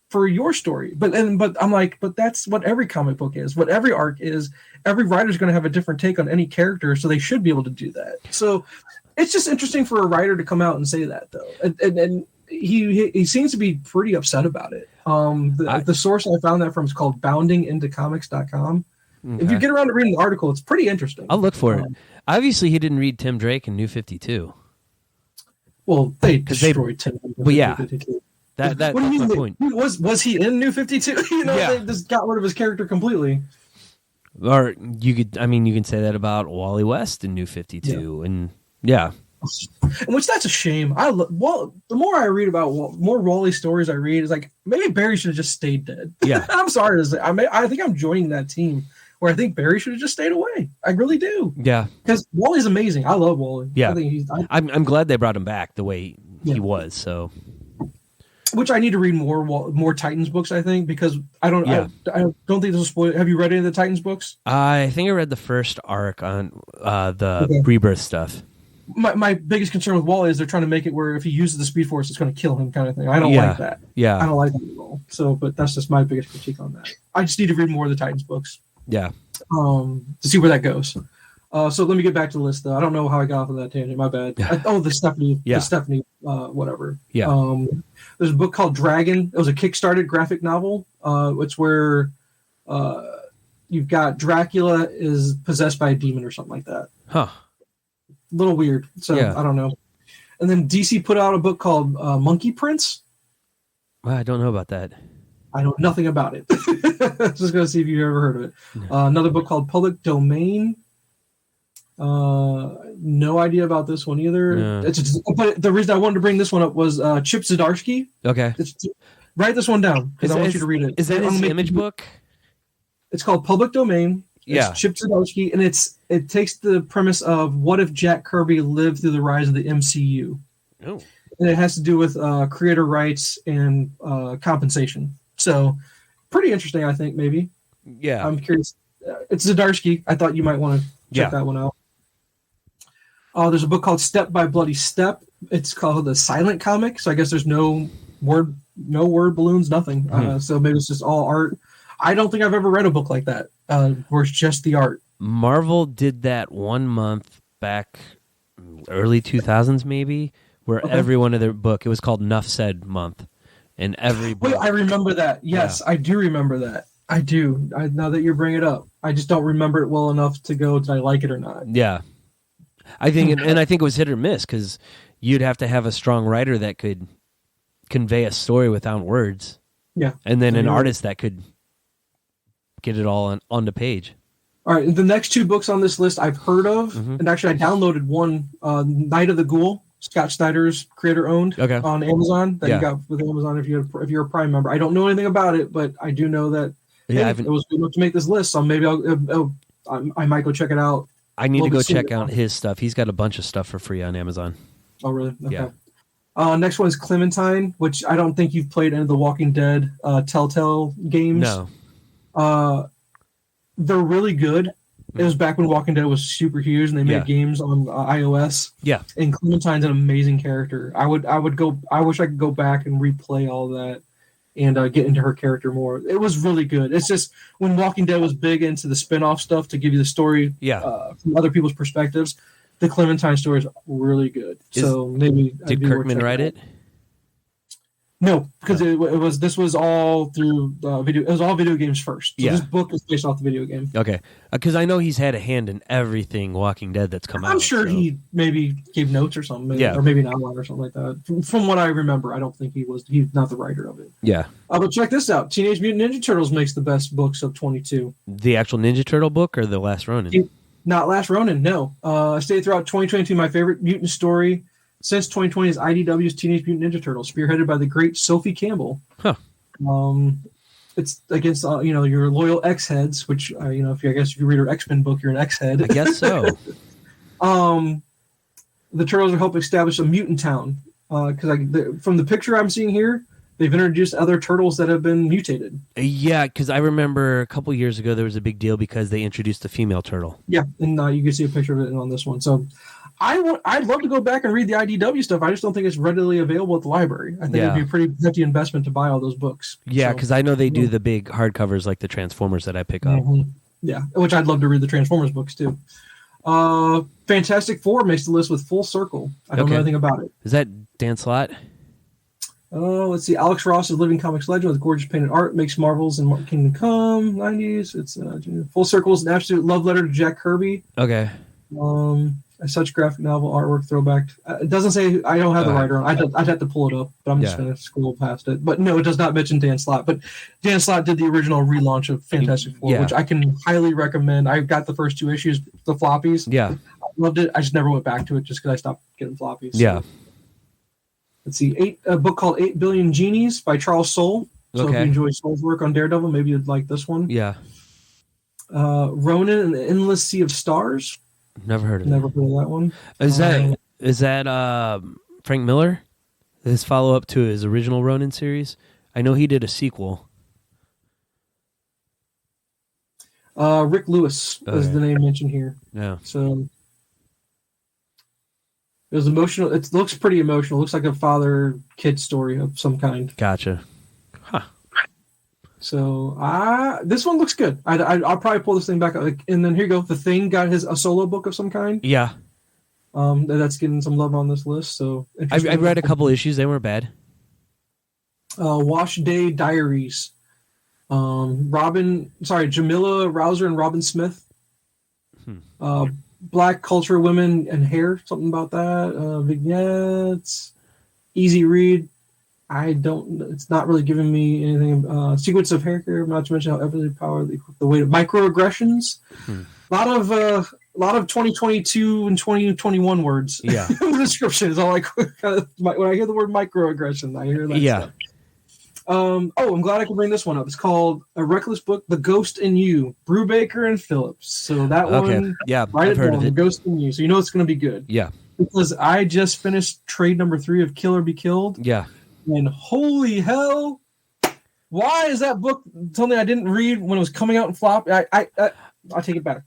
for your story. But I'm like, but that's what every comic book is, what every arc is. Every writer's going to have a different take on any character, so they should be able to do that. So it's just interesting for a writer to come out and say that, though. And he seems to be pretty upset about it. The source I found that from is called boundingintocomics.com. Okay. If you get around to reading the article, it's pretty interesting. I'll look for it. Obviously, he didn't read Tim Drake and New 52. Well, they destroyed Tim. Well, yeah. That's the point. Was he in New 52? They just got rid of his character completely. Or you can say that about Wally West in New 52, and which that's a shame. The more I read about more Wally stories I read, is like maybe Barry should have just stayed dead. Yeah, I'm sorry to say, I think I'm joining that team where I think Barry should have just stayed away. I really do. Yeah, because Wally's amazing. I love Wally. Yeah, I think I'm glad they brought him back the way he was. So, which I need to read more Titans books. I think, because I don't think this will spoil. Have you read any of the Titans books? I think I read the first arc on the Rebirth stuff. My biggest concern with Wally is they're trying to make it where if he uses the Speed Force, it's going to kill him, kind of thing. I don't like that. Yeah, I don't like that at all. So, but that's just my biggest critique on that. I just need to read more of the Titans books. Yeah. To see where that goes. So let me get back to the list, though. I don't know how I got off on that tangent. My bad. The Stephanie. Yeah. The Stephanie. Whatever. Yeah. There's a book called Dragon. It was a Kickstarted graphic novel. It's where you've got Dracula is possessed by a demon or something like that. Huh. Little weird. So I don't know. And then DC put out a book called Monkey Prince. Well, I don't know about that. I know nothing about it. Just going to see if you've ever heard of it. No. Another book called Public Domain. No idea about this one either. No. But the reason I wanted to bring this one up was Chip Zdarsky. Okay. Write this one down because I want you to read it. Is that his image book? It's called Public Domain. It's Chip Zdarsky, and it takes the premise of what if Jack Kirby lived through the rise of the MCU. Oh. And it has to do with creator rights and compensation. So pretty interesting, I think, maybe. Yeah. I'm curious. It's Zdarsky. I thought you might want to check that one out. There's a book called Step by Bloody Step. It's called the silent comic. So I guess there's no word balloons, nothing. So maybe it's just all art. I don't think I've ever read a book like that where it's just the art. Marvel did that 1 month back early 2000s maybe, where every one of their book, it was called Nuff Said Month. And every book. Wait, I remember that. Yes, I do remember that. I do. Now that you bring it up, I just don't remember it well enough to go, did I like it or not? Yeah. I think, and I think it was hit or miss because you'd have to have a strong writer that could convey a story without words. Yeah. And then an artist that could get it all on the page. All right. The next two books on this list I've heard of, and actually I downloaded one, Night of the Ghoul, Scott Snyder's creator owned on Amazon that you got with Amazon if you're a Prime member. I don't know anything about it, but I do know that it was good enough to make this list. So maybe I might go check it out. I need to go check out his stuff. He's got a bunch of stuff for free on Amazon. Oh, really? Okay. Yeah. Next one is Clementine, which I don't think you've played any of the Walking Dead Telltale games. No. They're really good. It was back when Walking Dead was super huge, and they made games on iOS. Yeah, and Clementine's an amazing character. I wish I could go back and replay all that. and get into her character more. It was really good. It's just when Walking Dead was big into the spin-off stuff to give you the story from other people's perspectives, the Clementine story is really good. So maybe did Kirkman write it? No, because this was all through video. It was all video games first. So this book is based off the video game. Okay, because I know he's had a hand in everything Walking Dead that's come out. I'm sure he maybe gave notes or something, or maybe an outline or something like that. From what I remember, I don't think he's not the writer of it. Yeah. But check this out: Teenage Mutant Ninja Turtles makes the best books of 22. The actual Ninja Turtle book or the Last Ronin? Not Last Ronin. No. Stayed throughout 2022. My favorite mutant story since 2020 is IDW's Teenage Mutant Ninja Turtles, spearheaded by the great Sophie Campbell. Huh. It's against your loyal X-heads, which if you read her X-Men book, you're an X-head. I guess so. The Turtles are helping establish a mutant town because from the picture I'm seeing here, they've introduced other turtles that have been mutated. Yeah, because I remember a couple years ago there was a big deal because they introduced a female turtle. Yeah, and you can see a picture of it on this one. So I'd love to go back and read the IDW stuff. I just don't think it's readily available at the library. I think it'd be a pretty hefty investment to buy all those books. Yeah, because I know they do the big hardcovers like the Transformers that I pick up. Mm-hmm. Yeah, which I'd love to read the Transformers books too. Fantastic Four makes the list with Full Circle. I don't know anything about it. Is that Dan Slott? Let's see. Alex Ross is living comics legend with gorgeous painted art. Makes Marvels and Kingdom Come 90s. It's Full Circle is an absolute love letter to Jack Kirby. Okay. Such graphic novel artwork throwback. It doesn't say. I don't have the writer on. I'd have to pull it up, but I'm just going to scroll past it. But no, it does not mention Dan Slott. But Dan Slott did the original relaunch of Fantastic Four, which I can highly recommend. I got the first 2 issues, the floppies. Yeah, I loved it. I just never went back to it just because I stopped getting floppies. So. Yeah. Let's see. A book called 8 Billion Genies by Charles Soule. So if you enjoy Soule's work on Daredevil, maybe you'd like this one. Yeah. Ronin and the Endless Sea of Stars. Never heard of that one. Is that Frank Miller? His follow-up to his original Ronin series? I know he did a sequel. Rick Lewis is the name mentioned here. Yeah. So it was emotional. It looks pretty emotional. It looks like a father-kid story of some kind. Gotcha. Huh. So this one looks good. I'll probably pull this thing back up. And then here you go. The Thing got a solo book of some kind. Yeah. That's getting some love on this list. So I read a couple issues. They weren't bad. Wash Day Diaries. Jamila Rouser and Robin Smith. Black Culture, Women, and Hair. Something about that. Vignettes. Easy read. It's not really giving me anything. Sequence of hair care, not to mention how every power the weight of microaggressions. A lot of 2022 and 2021 words. Yeah. The description is all like when I hear the word microaggression, I hear that stuff. I'm glad I could bring this one up. It's called A Reckless Book, The Ghost in You, Brubaker and Phillips. So that one, I've heard of it. The Ghost in You. So you know it's going to be good. Yeah. Because I just finished trade number 3 of Kill or Be Killed. Yeah. And holy hell, why is that book something I didn't read when it was coming out in flop? I'll take it back.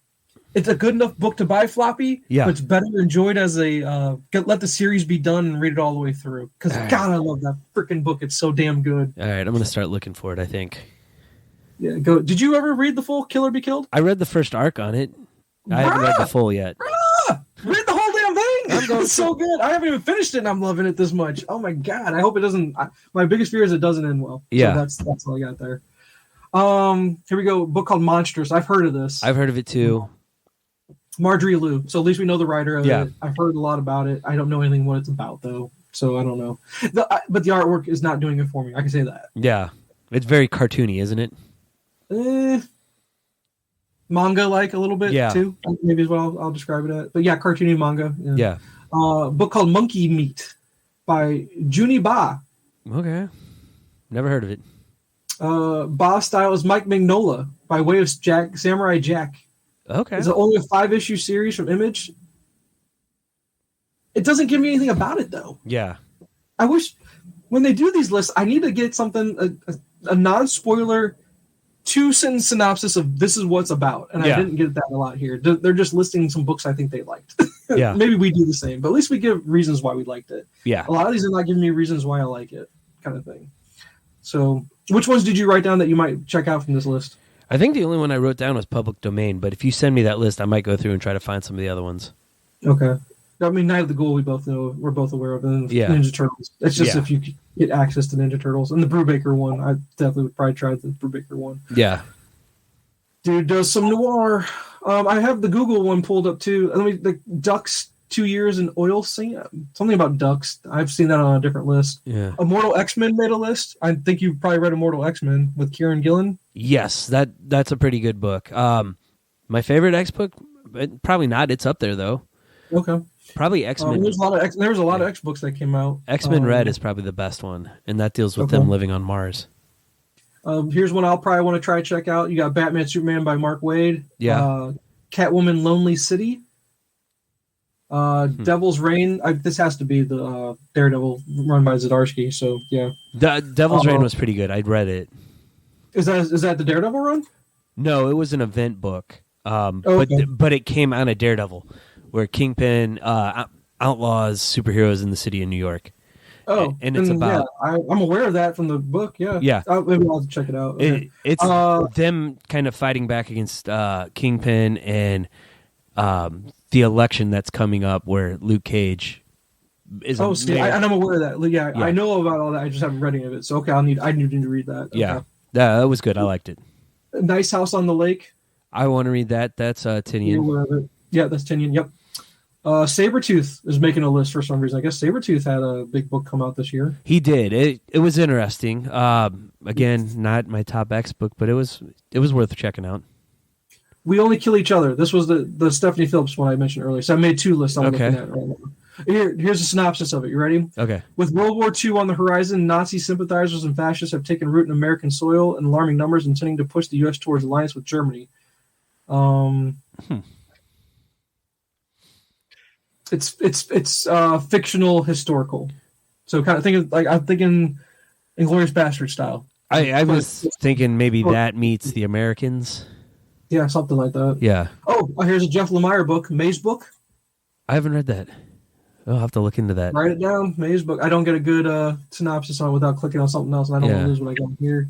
It's a good enough book to buy floppy, but it's better enjoyed as a let the series be done and read it all the way through. Because God, I love that freaking book. It's so damn good. All right, I'm gonna start looking for it. I think. Yeah, go. Did you ever read the full Kill or Be Killed? I read the first arc on it. I haven't read the full yet. Read the whole damn thing. It's so good. I haven't even finished it, and I'm loving it this much. Oh my God! I hope it doesn't. My biggest fear is it doesn't end well. Yeah, so that's all I got there. Here we go. A book called Monstrous. I've heard of this. I've heard of it too. Marjorie Liu. So at least we know the writer of it. I've heard a lot about it. I don't know anything what it's about though, so I don't know. But the artwork is not doing it for me. I can say that. Yeah, it's very cartoony, isn't it? Manga-like a little bit too. Maybe as well. I'll describe it as. But yeah, cartoony manga. Yeah. Book called Monkey Meat by Juni Ba. Okay. Never heard of it. Ba style is Mike Mignola by way of Samurai Jack. Okay. It's only a 5-issue series from Image. It doesn't give me anything about it though. Yeah. I wish when they do these lists, I need to get something a non-spoiler 2-sentence synopsis of this is what's about, and I didn't get that a lot here. They're just listing some books I think they liked. Yeah, maybe we do the same, but at least we give reasons why we liked it. Yeah, a lot of these are not giving me reasons why I like it, kind of thing. So Which ones did you write down that you might check out from this list? I think the only one I wrote down was Public Domain, but if you send me that list, I might go through and try to find some of the other ones. Okay. I mean, Night of the Ghoul, we're both aware of, and Ninja Turtles. It's just if you get access to Ninja Turtles. And the Brubaker one, I definitely would probably try the Brubaker one. Yeah. Dude does some noir. I have the Google one pulled up too. The Ducks 2 years in oil sand. Something about ducks. I've seen that on a different list. Yeah. Immortal X-Men made a list. I think you've probably read Immortal X-Men with Kieran Gillen. Yes, that's a pretty good book. My favorite X book, probably not. It's up there though. Okay. Probably X-Men. There was a lot of X books that came out. X-Men Red is probably the best one, and that deals with them living on Mars. Here's one I'll probably want to try to check out. You got Batman Superman by Mark Waid. Yeah. Catwoman Lonely City. Devil's Reign. This has to be the Daredevil run by Zdarsky. So yeah. Devil's Reign was pretty good. I'd read it. Is that the Daredevil run? No, it was an event book. But it came out of Daredevil, where Kingpin outlaws superheroes in the city of New York. Oh, and it's about. Yeah, I'm aware of that from the book. Yeah, yeah. Maybe I'll have to check it out. Okay. It's them kind of fighting back against Kingpin and the election that's coming up, where Luke Cage is. Oh, see, and I'm aware of that. Yeah, I know about all that. I just haven't read any of it. So okay, I need to read that. Okay. Yeah, that was good. I liked it. Nice House on the Lake. I want to read that. That's Tinian. You're aware of it. Yeah, that's Tinian. Yep. Sabretooth is making a list for some reason. I guess Sabretooth had a big book come out this year. He did. It was interesting. Again, not my top X book, but it was worth checking out. We Only Kill Each Other. This was the Stephanie Phillips one I mentioned earlier. So I made two lists I'm looking at right now. Here's a synopsis of it. You ready? Okay. With World War II on the horizon, Nazi sympathizers and fascists have taken root in American soil in alarming numbers, intending to push the U.S. towards alliance with Germany. It's fictional historical, so kind of I'm thinking Inglourious Bastard style. I was thinking maybe that meets The Americans. Yeah, something like that. Yeah. Oh, here's a Jeff Lemire book, Maze Book. I haven't read that. I'll have to look into that. Write it down, Maze Book. I don't get a good synopsis on it without clicking on something else, and I don't want to lose what I got here.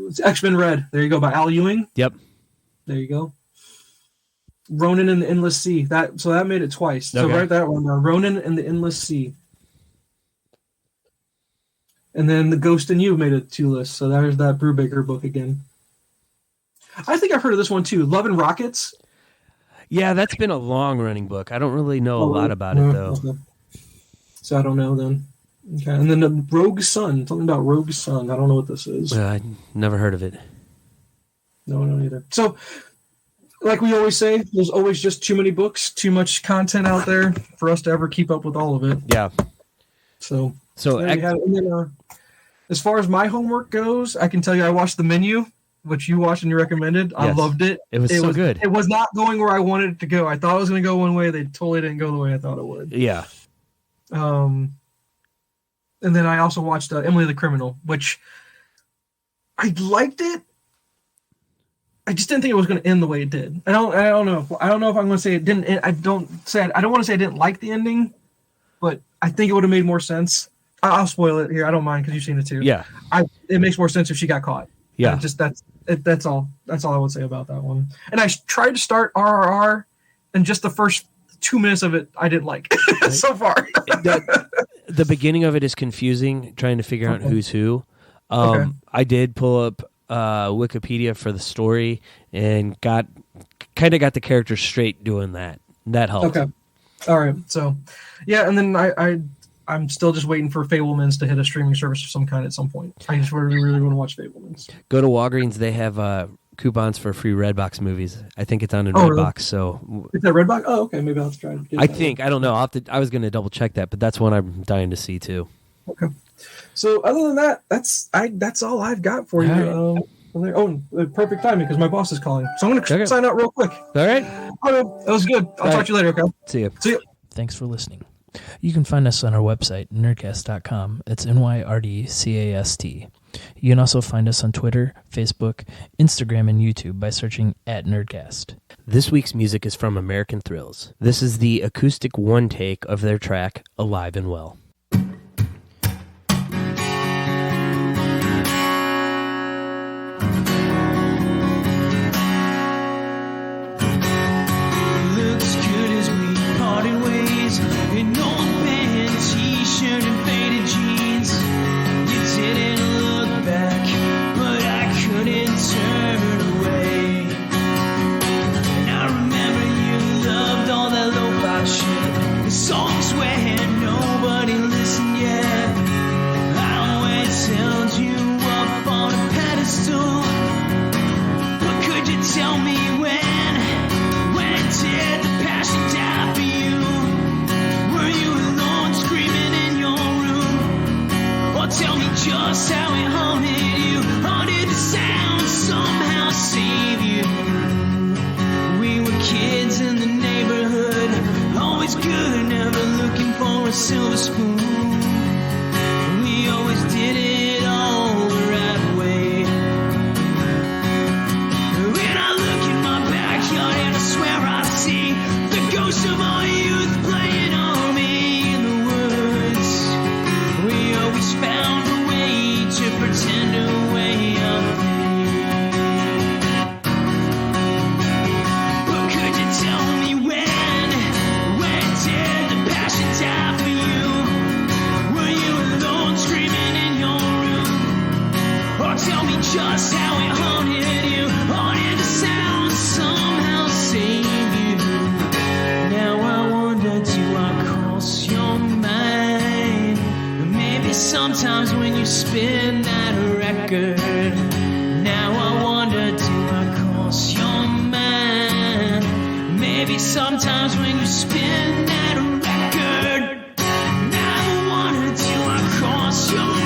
It's X-Men Red. There you go, by Al Ewing. Yep. There you go. Ronin and the Endless Sea. That made it twice. So write that one down. Ronin and the Endless Sea. And then The Ghost in You made it 2 lists. So there's that Brubaker book again. I think I've heard of this one too. Love and Rockets. Yeah, that's been a long running book. I don't really know a lot about it though. Okay. So I don't know then. Okay. And then the Rogue Sun. Something about Rogue Sun. I don't know what this is. I never heard of it. No, I don't either. So like we always say, there's always just too many books, too much content out there for us to ever keep up with all of it. Yeah. So as far as my homework goes, I can tell you I watched The Menu, which you watched and you recommended. I loved it. It was so good. It was not going where I wanted it to go. I thought it was going to go one way. They totally didn't go the way I thought it would. Yeah. And then I also watched Emily the Criminal, which I liked it. I just didn't think it was going to end the way it did. I don't know. I don't know if I'm going to say it didn't. I don't want to say I didn't like the ending, but I think it would have made more sense. I'll spoil it here. I don't mind because you've seen it too. Yeah. It makes more sense if she got caught. Yeah. That's all I would say about that one. And I tried to start RRR, and just the first 2 minutes of it I didn't like so far. The beginning of it is confusing, trying to figure out who's who. I did pull up Wikipedia for the story and got the characters straight doing that. That helped. Okay. All right. So, yeah, and then I'm still just waiting for Fablemans to hit a streaming service of some kind at some point. I just really want to watch Fablemans. Go to Walgreens. They have coupons for free Redbox movies. I think it's on in Redbox. Really? So is that Redbox? Oh, okay. Maybe I'll have to try it. I don't know. I was going to double check that, but that's one I'm dying to see too. Okay. So other than that, that's all I've got for you. Perfect timing because my boss is calling. So I'm going to sign out real quick. All right. Okay. That was good. I'll talk to you later. Okay. See you. Thanks for listening. You can find us on our website, Nyrdcast.com. It's Nyrdcast. You can also find us on Twitter, Facebook, Instagram, and YouTube by searching @Nyrdcast. This week's music is from American Thrills. This is the acoustic one take of their track, Alive and Well. just how it haunted you. Haunted the sound somehow save you. We were kids in the neighborhood, always good, never looking for a silver spoon. We always did it all the right way. When I look in my backyard and I swear I see the ghost of our youth playing on me in the woods. We always found a way to pretend a way of being. But could you tell me when did the passion die for you? Were you alone screaming in your room? Or tell me just how it haunted you. Haunted the sound somehow save you. Now I wonder, do I cross your mind? Maybe sometimes when you spin that record. Now I wonder, do I cross your mind? Maybe sometimes when you spin that record. Now I wonder, do I cross your mind?